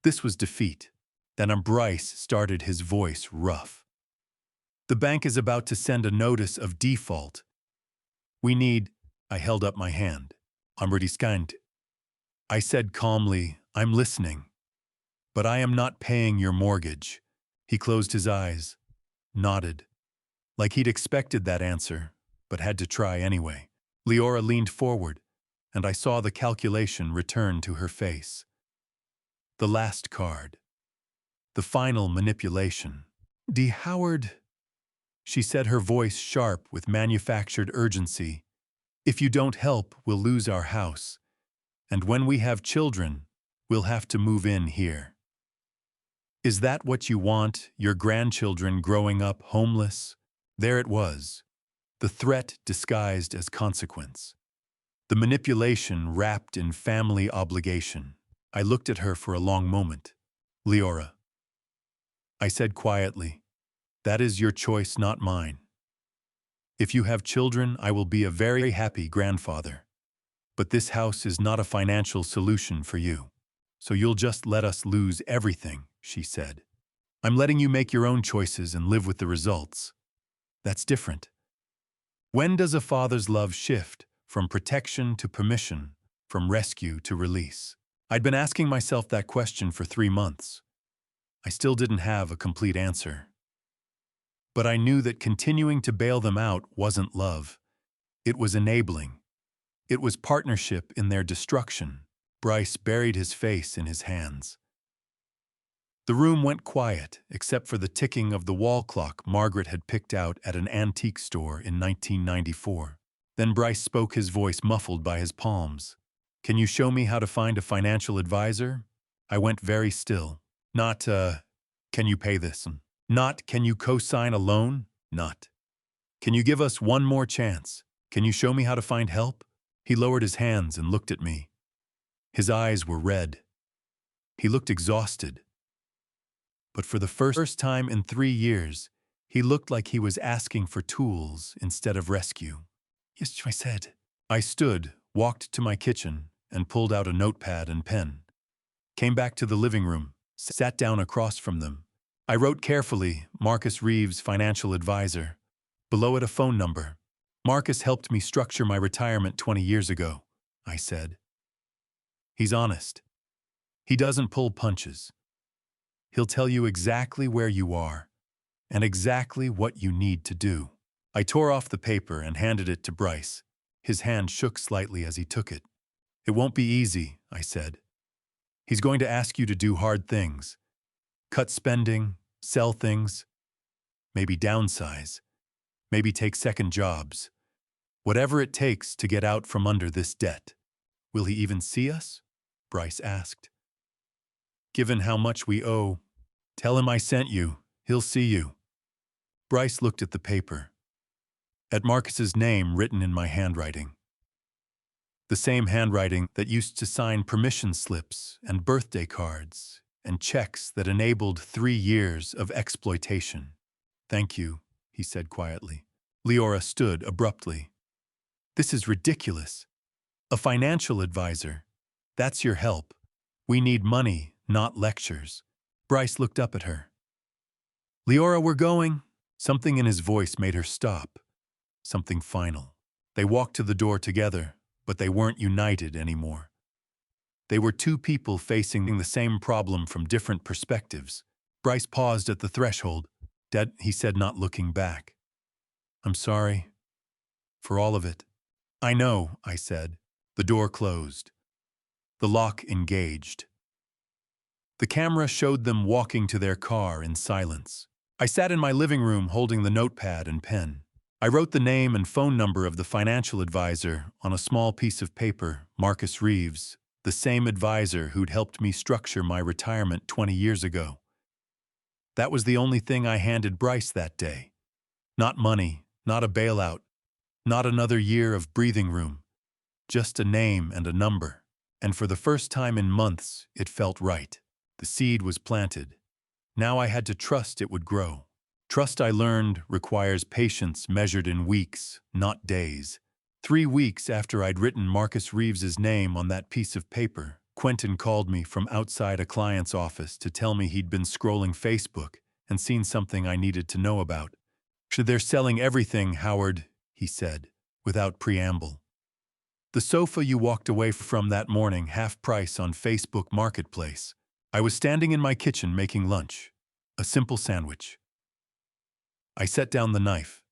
Speaker 1: This was defeat. Then Bryce started, his voice rough. The bank is about to send a notice of default. We need— I held up my hand. I'm ready, scanned. I said calmly, I'm listening. But I am not paying your mortgage. He closed his eyes, nodded, like he'd expected that answer, but had to try anyway. Leora leaned forward, and I saw the calculation return to her face. The last card. The final manipulation. D. Howard, she said, her voice sharp with manufactured urgency. If you don't help, we'll lose our house. And when we have children, we'll have to move in here. Is that what you want, your grandchildren growing up homeless? There it was. The threat disguised as consequence. The manipulation wrapped in family obligation. I looked at her for a long moment. Leora. I said quietly, that is your choice, not mine. If you have children, I will be a very happy grandfather. But this house is not a financial solution for you. So you'll just let us lose everything, she said. I'm letting you make your own choices and live with the results. That's different. When does a father's love shift from protection to permission, from rescue to release? I'd been asking myself that question for 3 months. I still didn't have a complete answer. But I knew that continuing to bail them out wasn't love. It was enabling. It was partnership in their destruction. Bryce buried his face in his hands. The room went quiet, except for the ticking of the wall clock Margaret had picked out at an antique store in 1994. Then Bryce spoke, his voice muffled by his palms. Can you show me how to find a financial advisor? I went very still. Not, can you pay this? Not, can you co-sign a loan? Not. Can you give us one more chance? Can you show me how to find help? He lowered his hands and looked at me. His eyes were red. He looked exhausted. But for the first time in 3 years, he looked like he was asking for tools instead of rescue. Yes, I said. I stood, walked to my kitchen, and pulled out a notepad and pen. Came back to the living room, sat down across from them. I wrote carefully, Marcus Reeves, financial advisor. Below it, a phone number. Marcus helped me structure my retirement 20 years ago, I said. He's honest. He doesn't pull punches. He'll tell you exactly where you are and exactly what you need to do. I tore off the paper and handed it to Bryce. His hand shook slightly as he took it. It won't be easy, I said. He's going to ask you to do hard things. Cut spending, sell things, maybe downsize, maybe take second jobs. Whatever it takes to get out from under this debt. Will he even see us? Bryce asked. Given how much we owe, tell him I sent you. He'll see you. Bryce looked at the paper. At Marcus's name written in my handwriting. The same handwriting that used to sign permission slips and birthday cards and checks that enabled 3 years of exploitation. Thank you, he said quietly. Leora stood abruptly. This is ridiculous. A financial advisor. That's your help. We need money, not lectures. Bryce looked up at her. Leora, we're going. Something in his voice made her stop. Something final. They walked to the door together, but they weren't united anymore. They were 2 people facing the same problem from different perspectives. Bryce paused at the threshold. Dad, he said, not looking back. I'm sorry. For all of it. I know, I said. The door closed. The lock engaged. The camera showed them walking to their car in silence. I sat in my living room holding the notepad and pen. I wrote the name and phone number of the financial advisor on a small piece of paper, Marcus Reeves, the same advisor who'd helped me structure my retirement 20 years ago. That was the only thing I handed Bryce that day. Not money, not a bailout, not another year of breathing room. Just a name and a number. And for the first time in months, it felt right. The seed was planted. Now I had to trust it would grow. Trust, I learned, requires patience measured in weeks, not days. 3 weeks after I'd written Marcus Reeves's name on that piece of paper, Quentin called me from outside a client's office to tell me he'd been scrolling Facebook and seen something I needed to know about. They're selling everything, Howard, he said, without preamble. The sofa you walked away from that morning, half price on Facebook Marketplace. I was standing in my kitchen making lunch. A simple sandwich. I set down the knife.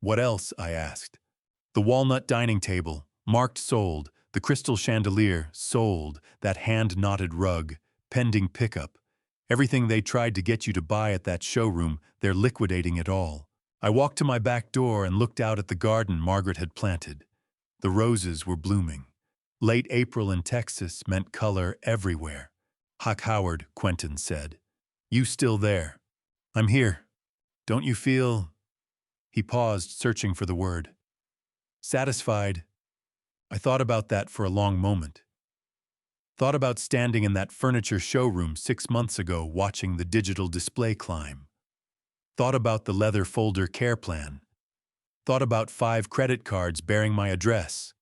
Speaker 1: What else? I asked. The walnut dining table, marked sold. The crystal chandelier, sold. That hand-knotted rug, pending pickup. Everything they tried to get you to buy at that showroom, they're liquidating it all. I walked to my back door and looked out at the garden Margaret had planted. The roses were blooming. Late April in Texas meant color everywhere. Huck Howard, Quentin said. You still there? I'm here. Don't you feel... He paused, searching for the word. Satisfied. I thought about that for a long moment. Thought about standing in that furniture showroom 6 months ago watching the digital display climb. Thought about the leather folder care plan. Thought about 5 credit cards bearing my address.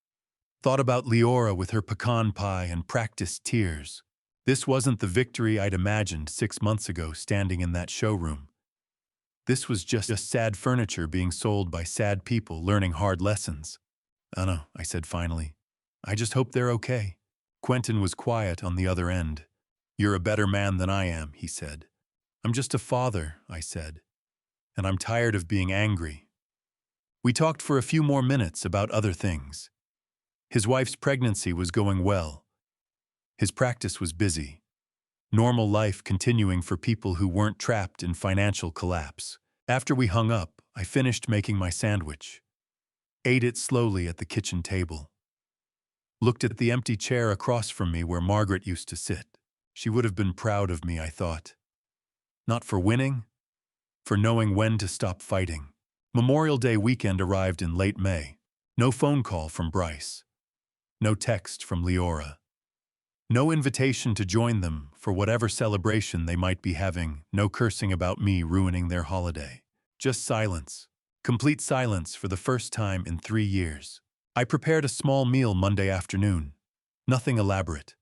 Speaker 1: Thought about Leora with her pecan pie and practiced tears. This wasn't the victory I'd imagined 6 months ago standing in that showroom. This was just sad furniture being sold by sad people learning hard lessons. "I know," I said finally. "I just hope they're okay." Quentin was quiet on the other end. "You're a better man than I am," he said. "I'm just a father," I said. "And I'm tired of being angry." We talked for a few more minutes about other things. His wife's pregnancy was going well. His practice was busy. Normal life continuing for people who weren't trapped in financial collapse. After we hung up, I finished making my sandwich. Ate it slowly at the kitchen table. Looked at the empty chair across from me where Margaret used to sit. She would have been proud of me, I thought. Not for winning, for knowing when to stop fighting. Memorial Day weekend arrived in late May. No phone call from Bryce. No text from Leora. No invitation to join them for whatever celebration they might be having. No cursing about me ruining their holiday. Just silence. Complete silence for the first time in 3 years. I prepared a small meal Monday afternoon. Nothing elaborate.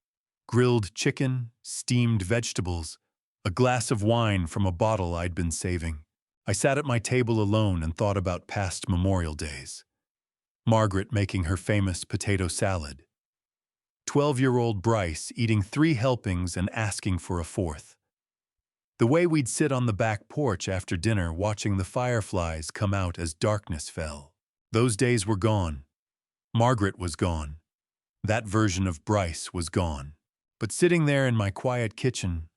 Speaker 1: Grilled chicken, steamed vegetables, a glass of wine from a bottle I'd been saving. I sat at my table alone and thought about past Memorial Days. Margaret making her famous potato salad. 12-year-old Bryce eating 3 helpings and asking for a 4th. The way we'd sit on the back porch after dinner watching the fireflies come out as darkness fell. Those days were gone. Margaret was gone. That version of Bryce was gone. But sitting there in my quiet kitchen,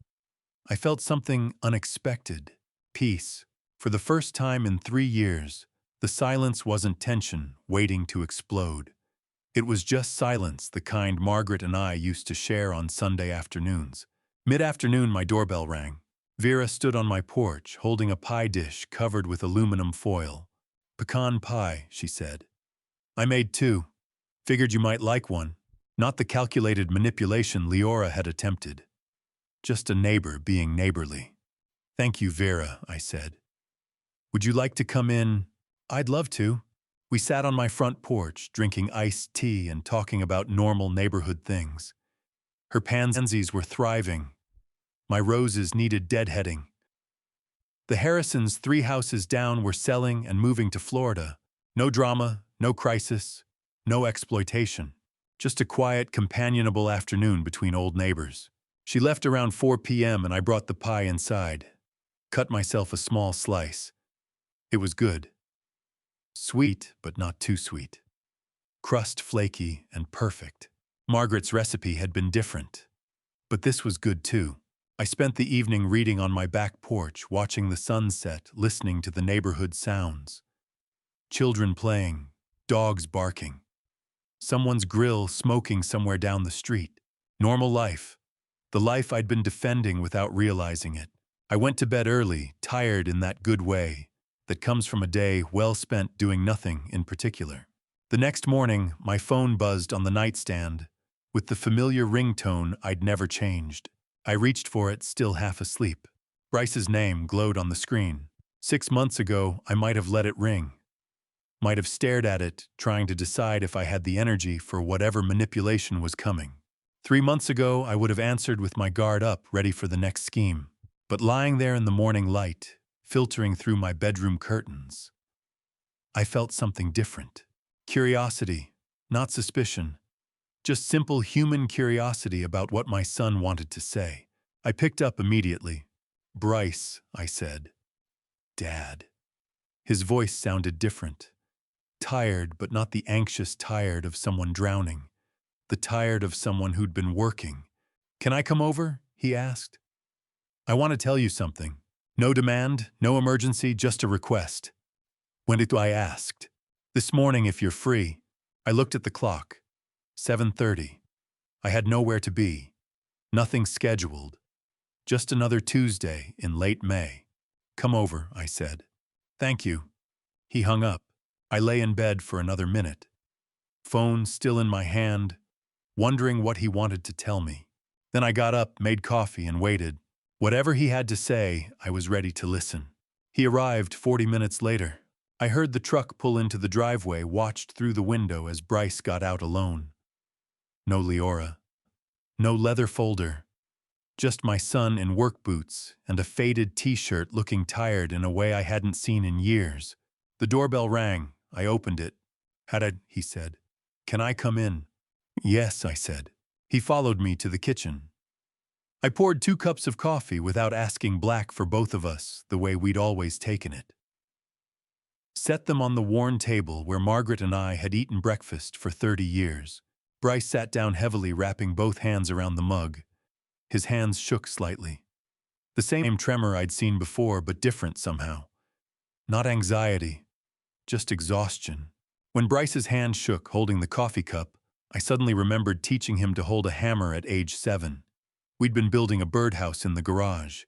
Speaker 1: I felt something unexpected. Peace. For the first time in 3 years, the silence wasn't tension waiting to explode. It was just silence, the kind Margaret and I used to share on Sunday afternoons. Mid-afternoon, my doorbell rang. Vera stood on my porch, holding a pie dish covered with aluminum foil. "Pecan pie," she said. "I made 2. Figured you might like one." Not the calculated manipulation Leora had attempted. Just a neighbor being neighborly. "Thank you, Vera," I said. "Would you like to come in?" "I'd love to." We sat on my front porch, drinking iced tea and talking about normal neighborhood things. Her pansies were thriving. My roses needed deadheading. The Harrisons 3 houses down were selling and moving to Florida. No drama, no crisis, no exploitation. Just a quiet, companionable afternoon between old neighbors. She left around 4 p.m. and I brought the pie inside. Cut myself a small slice. It was good. Sweet, but not too sweet. Crust flaky and perfect. Margaret's recipe had been different. But this was good too. I spent the evening reading on my back porch, watching the sunset, listening to the neighborhood sounds. Children playing, dogs barking. Someone's grill smoking somewhere down the street. Normal life. The life I'd been defending without realizing it. I went to bed early, tired in that good way that comes from a day well spent doing nothing in particular. The next morning, my phone buzzed on the nightstand with the familiar ringtone I'd never changed. I reached for it, still half asleep. Bryce's name glowed on the screen. 6 months ago, I might have let it ring. Might have stared at it, trying to decide if I had the energy for whatever manipulation was coming. 3 months ago, I would have answered with my guard up, ready for the next scheme. But lying there in the morning light, filtering through my bedroom curtains, I felt something different. Curiosity, not suspicion. Just simple human curiosity about what my son wanted to say. I picked up immediately. "Bryce," I said. "Dad." His voice sounded different. Tired, but not the anxious tired of someone drowning. The tired of someone who'd been working. "Can I come over?" he asked. "I want to tell you something. No demand, no emergency, just a request." "When did I asked?" "This morning if you're free." I looked at the clock. 7:30. I had nowhere to be. Nothing scheduled. Just another Tuesday in late May. "Come over," I said. "Thank you." He hung up. I lay in bed for another minute. Phone still in my hand, wondering what he wanted to tell me. Then I got up, made coffee, and waited. Whatever he had to say, I was ready to listen. He arrived 40 minutes later. I heard the truck pull into the driveway, watched through the window as Bryce got out alone. No Leora. No leather folder. Just my son in work boots and a faded t-shirt looking tired in a way I hadn't seen in years. The doorbell rang. I opened it. He said. Can I come in? Yes, I said. He followed me to the kitchen. I poured 2 cups of coffee without asking black for both of us, the way we'd always taken it. Set them on the worn table where Margaret and I had eaten breakfast for 30 years. Bryce sat down heavily, wrapping both hands around the mug. His hands shook slightly. The same tremor I'd seen before, but different somehow. Not anxiety, just exhaustion. When Bryce's hand shook, holding the coffee cup, I suddenly remembered teaching him to hold a hammer at age 7. We'd been building a birdhouse in the garage.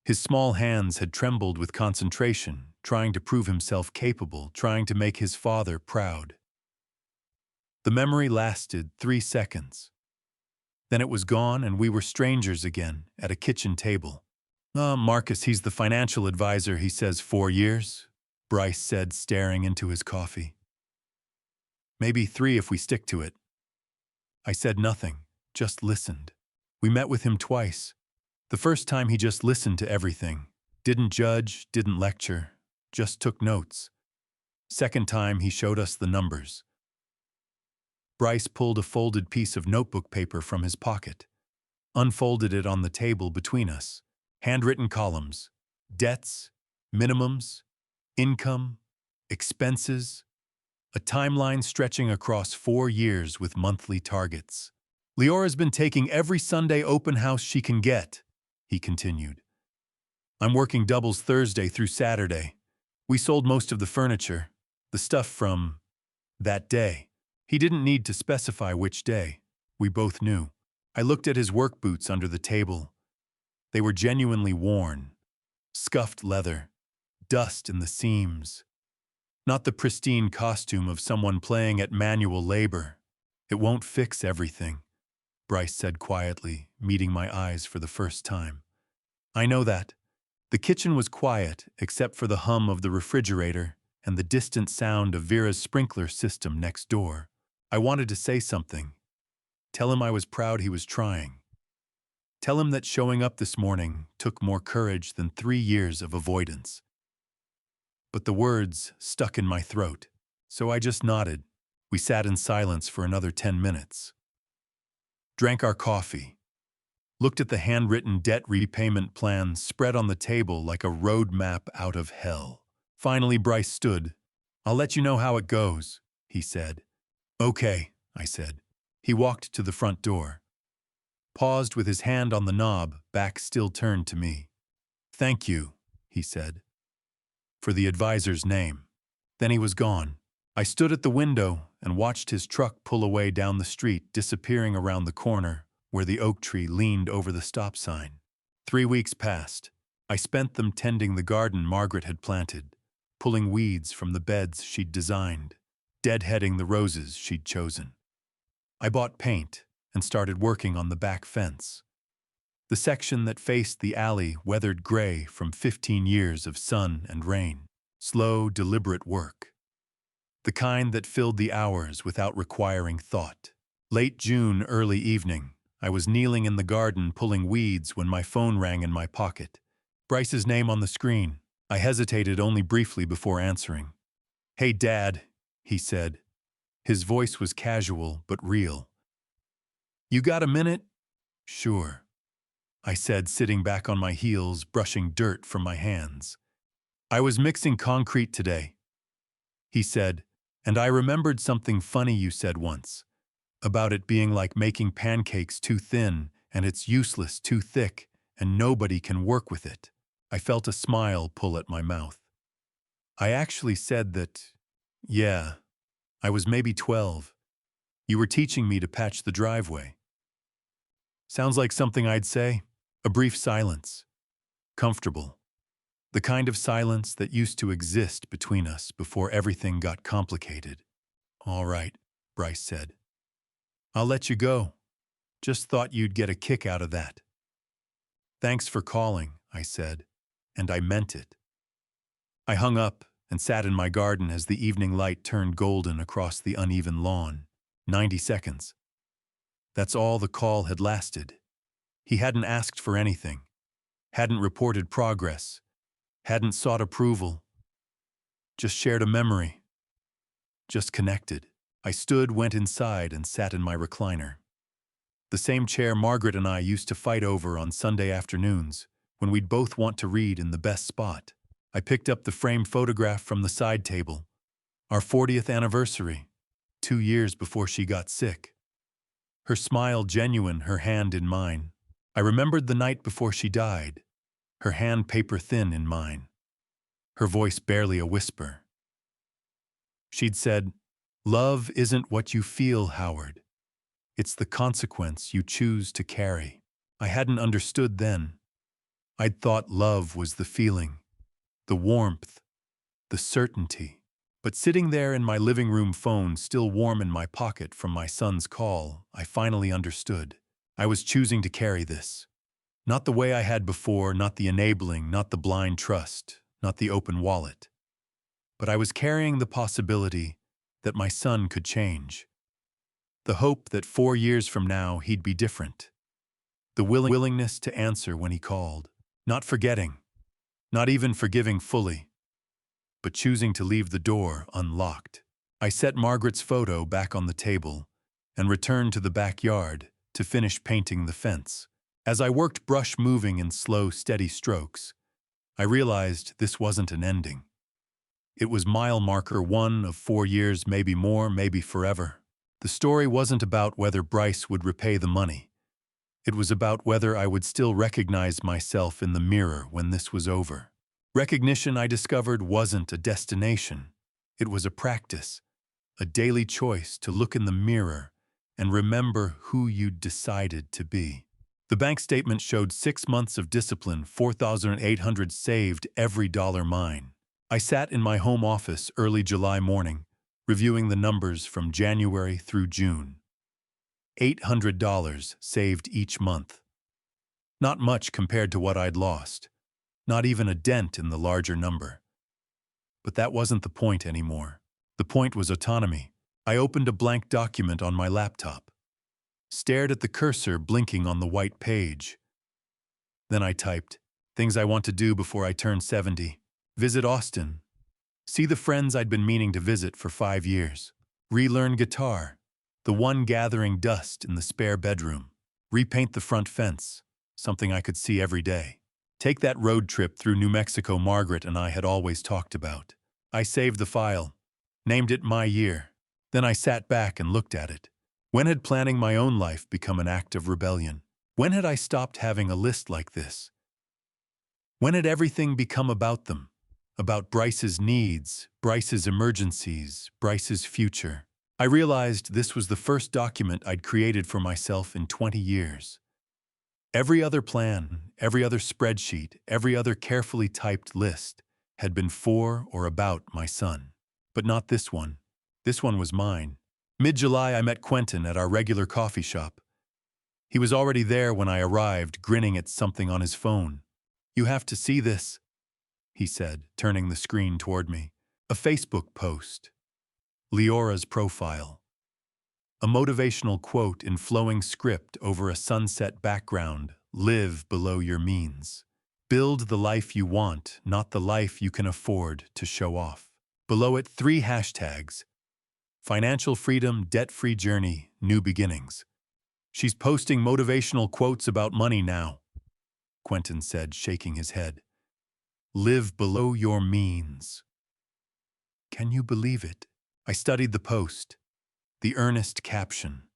Speaker 1: His small hands had trembled with concentration, trying to prove himself capable, trying to make his father proud. The memory lasted 3 seconds. Then it was gone and we were strangers again, at a kitchen table. Marcus, he's the financial advisor, he says. 4 years? Bryce said, staring into his coffee. Maybe 3 if we stick to it. I said nothing, just listened. We met with him twice. The first time he just listened to everything. Didn't judge, didn't lecture, just took notes. Second time he showed us the numbers. Bryce pulled a folded piece of notebook paper from his pocket, unfolded it on the table between us. Handwritten columns, debts, minimums, income, expenses, a timeline stretching across 4 years with monthly targets. Leora's been taking every Sunday open house she can get, he continued. I'm working doubles Thursday through Saturday. We sold most of the furniture, the stuff from that day. He didn't need to specify which day. We both knew. I looked at his work boots under the table. They were genuinely worn, scuffed leather, dust in the seams. Not the pristine costume of someone playing at manual labor. It won't fix everything, Bryce said quietly, meeting my eyes for the first time. I know that. The kitchen was quiet, except for the hum of the refrigerator and the distant sound of Vera's sprinkler system next door. I wanted to say something. Tell him I was proud he was trying. Tell him that showing up this morning took more courage than 3 years of avoidance. But the words stuck in my throat, so I just nodded. We sat in silence for another 10 minutes. Drank our coffee. Looked at the handwritten debt repayment plan spread on the table like a road map out of hell. Finally, Bryce stood. I'll let you know how it goes, he said. Okay, I said. He walked to the front door. Paused with his hand on the knob, back still turned to me. Thank you, he said, for the advisor's name. Then he was gone. I stood at the window and watched his truck pull away down the street, disappearing around the corner where the oak tree leaned over the stop sign. 3 weeks passed. I spent them tending the garden Margaret had planted, pulling weeds from the beds she'd designed, deadheading the roses she'd chosen. I bought paint and started working on the back fence. The section that faced the alley weathered gray from 15 years of sun and rain. Slow, deliberate work. The kind that filled the hours without requiring thought. Late June, early evening, I was kneeling in the garden pulling weeds when my phone rang in my pocket. Bryce's name on the screen. I hesitated only briefly before answering. Hey, Dad, he said. His voice was casual but real. You got a minute? Sure, I said, sitting back on my heels, brushing dirt from my hands. I was mixing concrete today, he said, and I remembered something funny you said once, about it being like making pancakes too thin, and it's useless too thick, and nobody can work with it. I felt a smile pull at my mouth. I actually said that, yeah, I was maybe 12. You were teaching me to patch the driveway. Sounds like something I'd say. A brief silence. Comfortable. The kind of silence that used to exist between us before everything got complicated. All right, Bryce said. I'll let you go. Just thought you'd get a kick out of that. Thanks for calling, I said, and I meant it. I hung up and sat in my garden as the evening light turned golden across the uneven lawn. 90 seconds. That's all the call had lasted. He hadn't asked for anything, hadn't reported progress, hadn't sought approval, just shared a memory, just connected. I stood, went inside, and sat in my recliner. The same chair Margaret and I used to fight over on Sunday afternoons, when we'd both want to read in the best spot. I picked up the framed photograph from the side table. Our 40th anniversary, 2 years before she got sick. Her smile genuine, her hand in mine. I remembered the night before she died, her hand paper thin in mine, her voice barely a whisper. She'd said, "Love isn't what you feel, Howard. It's the consequence you choose to carry." I hadn't understood then. I'd thought love was the feeling, the warmth, the certainty. But sitting there in my living room phone, still warm in my pocket from my son's call, I finally understood. I was choosing to carry this. Not the way I had before, not the enabling, not the blind trust, not the open wallet. But I was carrying the possibility that my son could change. The hope that 4 years from now he'd be different. The willingness to answer when he called. Not forgetting, not even forgiving fully, but choosing to leave the door unlocked. I set Margaret's photo back on the table and returned to the backyard to finish painting the fence. As I worked brush moving in slow, steady strokes, I realized this wasn't an ending. It was mile marker 1 of 4 years, maybe more, maybe forever. The story wasn't about whether Bryce would repay the money. It was about whether I would still recognize myself in the mirror when this was over. Recognition, I discovered, wasn't a destination. It was a practice, a daily choice to look in the mirror and remember who you'd decided to be. The bank statement showed 6 months of discipline, $4,800 saved, every dollar mine. I sat in my home office early July morning, reviewing the numbers from January through June. $800 saved each month. Not much compared to what I'd lost. Not even a dent in the larger number. But that wasn't the point anymore. The point was autonomy. I opened a blank document on my laptop, stared at the cursor blinking on the white page. Then I typed, things I want to do before I turn 70. Visit Austin. See the friends I'd been meaning to visit for 5 years. Relearn guitar. The one gathering dust in the spare bedroom. Repaint the front fence, something I could see every day. Take that road trip through New Mexico Margaret and I had always talked about. I saved the file, named it My Year. Then I sat back and looked at it. When had planning my own life become an act of rebellion? When had I stopped having a list like this? When had everything become about them? About Bryce's needs, Bryce's emergencies, Bryce's future. I realized this was the first document I'd created for myself in 20 years. Every other plan, every other spreadsheet, every other carefully typed list had been for or about my son. But not this one. This one was mine. Mid-July, I met Quentin at our regular coffee shop. He was already there when I arrived, grinning at something on his phone. "You have to see this," he said, turning the screen toward me. A Facebook post. Leora's profile. A motivational quote in flowing script over a sunset background. Live below your means. Build the life you want, not the life you can afford to show off. Below it, 3 hashtags. Financial freedom, debt-free journey, new beginnings. She's posting motivational quotes about money now, Quentin said, shaking his head. Live below your means. Can you believe it? I studied the post, the earnest caption,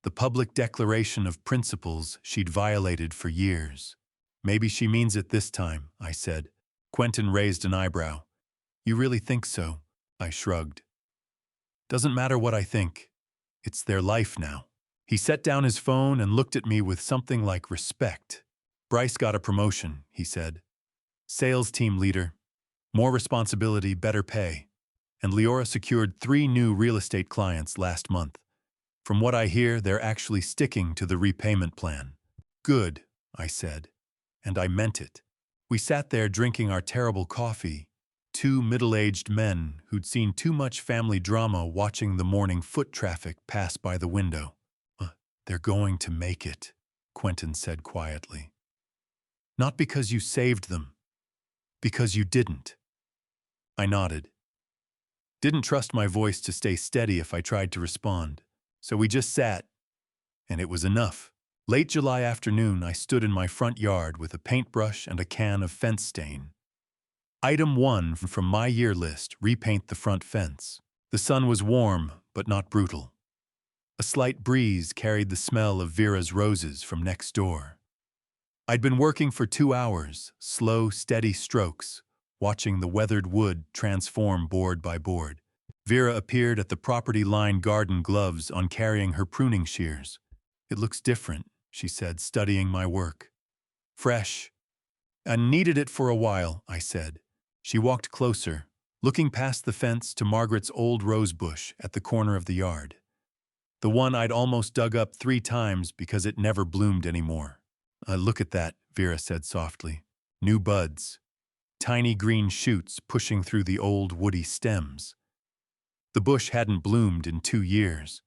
Speaker 1: the public declaration of principles she'd violated for years. Maybe she means it this time, I said. Quentin raised an eyebrow. You really think so? I shrugged. Doesn't matter what I think. It's their life now. He set down his phone and looked at me with something like respect. Bryce got a promotion, he said. Sales team leader. More responsibility, better pay. And Leora secured 3 new real estate clients last month. From what I hear, they're actually sticking to the repayment plan. Good, I said. And I meant it. We sat there drinking our terrible coffee, 2 middle-aged men who'd seen too much family drama watching the morning foot traffic pass by the window. They're going to make it, Quentin said quietly. Not because you saved them, because you didn't. I nodded. Didn't trust my voice to stay steady if I tried to respond, so we just sat, and it was enough. Late July afternoon, I stood in my front yard with a paintbrush and a can of fence stain. Item 1 from my year list, repaint the front fence. The sun was warm, but not brutal. A slight breeze carried the smell of Vera's roses from next door. I'd been working for 2 hours, slow, steady strokes, watching the weathered wood transform board by board. Vera appeared at the property-line garden gloves on carrying her pruning shears. It looks different, she said, studying my work. Fresh. I needed it for a while, I said. She walked closer, looking past the fence to Margaret's old rose bush at the corner of the yard. The one I'd almost dug up 3 times because it never bloomed anymore. Look at that, Vera said softly. New buds. Tiny green shoots pushing through the old woody stems. The bush hadn't bloomed in 2 years.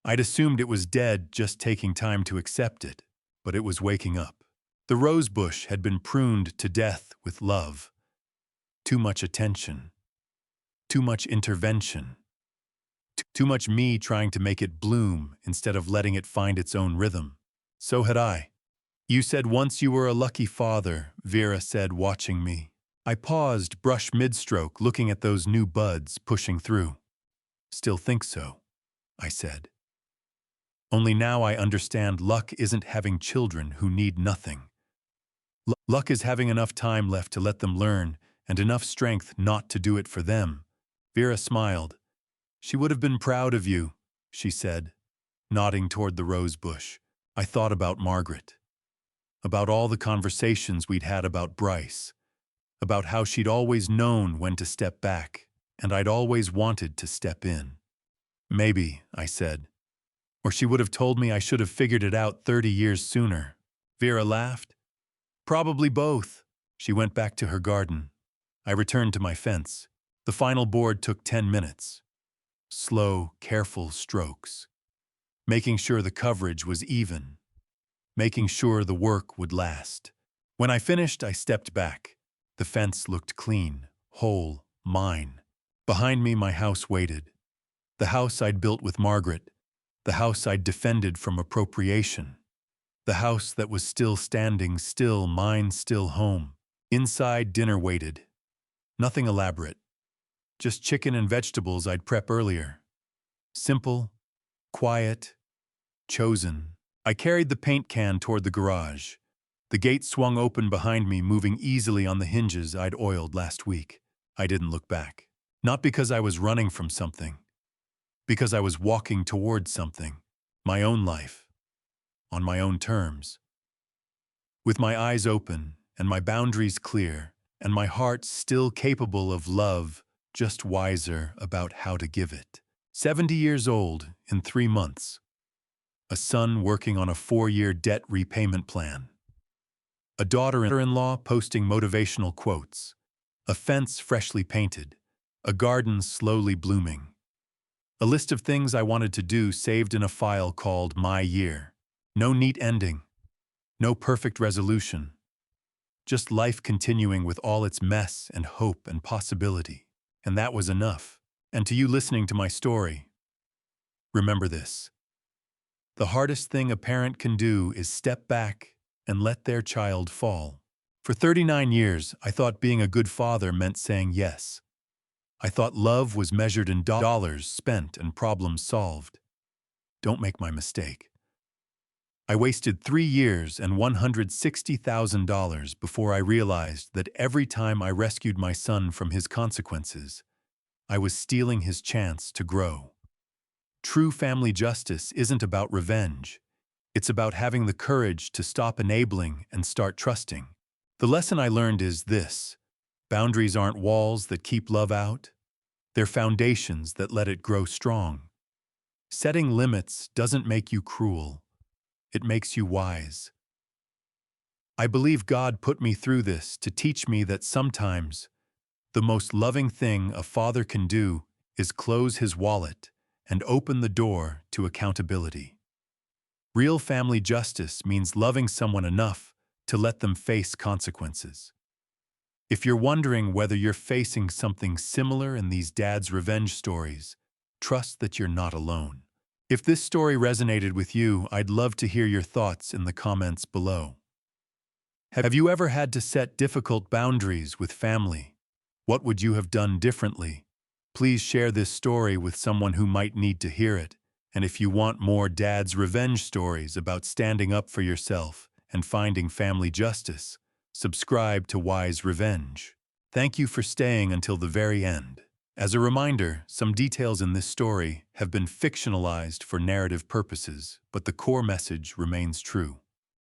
Speaker 1: I'd assumed it was dead, just taking time to accept it, but it was waking up. The rose bush had been pruned to death with love. Too much attention. Too much intervention. Too much me trying to make it bloom instead of letting it find its own rhythm. So had I. You said once you were a lucky father, Vera said, watching me. I paused, brush mid-stroke, looking at those new buds pushing through. Still think so, I said. Only now I understand luck isn't having children who need nothing. Luck is having enough time left to let them learn and enough strength not to do it for them. Vera smiled. She would have been proud of you, she said, nodding toward the rose bush. I thought about Margaret. About all the conversations we'd had about Bryce. About how she'd always known when to step back, and I'd always wanted to step in. Maybe, I said. Or she would have told me I should have figured it out 30 years sooner. Vera laughed. Probably both. She went back to her garden. I returned to my fence. The final board took 10 minutes. Slow, careful strokes. Making sure the coverage was even. Making sure the work would last. When I finished, I stepped back. The fence looked clean, whole, mine. Behind me, my house waited. The house I'd built with Margaret. The house I'd defended from appropriation. The house that was still standing, still mine, still home. Inside, dinner waited. Nothing elaborate. Just chicken and vegetables I'd prep earlier. Simple, quiet, chosen. I carried the paint can toward the garage. The gate swung open behind me, moving easily on the hinges I'd oiled last week. I didn't look back. Not because I was running from something. Because I was walking towards something. My own life. On my own terms. With my eyes open, and my boundaries clear, and my heart still capable of love, just wiser about how to give it. 70 years old in 3 months. A son working on a 4-year debt repayment plan. A daughter-in-law posting motivational quotes. A fence freshly painted. A garden slowly blooming. A list of things I wanted to do saved in a file called My Year. No neat ending. No perfect resolution. Just life continuing with all its mess and hope and possibility. And that was enough. And to you listening to my story, remember this. The hardest thing a parent can do is step back and let their child fall. For 39 years, I thought being a good father meant saying yes. I thought love was measured in dollars spent and problems solved. Don't make my mistake. I wasted 3 years and $160,000 before I realized that every time I rescued my son from his consequences, I was stealing his chance to grow. True family justice isn't about revenge. It's about having the courage to stop enabling and start trusting. The lesson I learned is this: boundaries aren't walls that keep love out. They're foundations that let it grow strong. Setting limits doesn't make you cruel. It makes you wise. I believe God put me through this to teach me that sometimes the most loving thing a father can do is close his wallet and open the door to accountability. Real family justice means loving someone enough to let them face consequences. If you're wondering whether you're facing something similar in these dad's revenge stories, trust that you're not alone. If this story resonated with you, I'd love to hear your thoughts in the comments below. Have you ever had to set difficult boundaries with family? What would you have done differently? Please share this story with someone who might need to hear it. And if you want more dad's revenge stories about standing up for yourself and finding family justice, subscribe to Wise Revenge. Thank you for staying until the very end. As a reminder, some details in this story have been fictionalized for narrative purposes, but the core message remains true.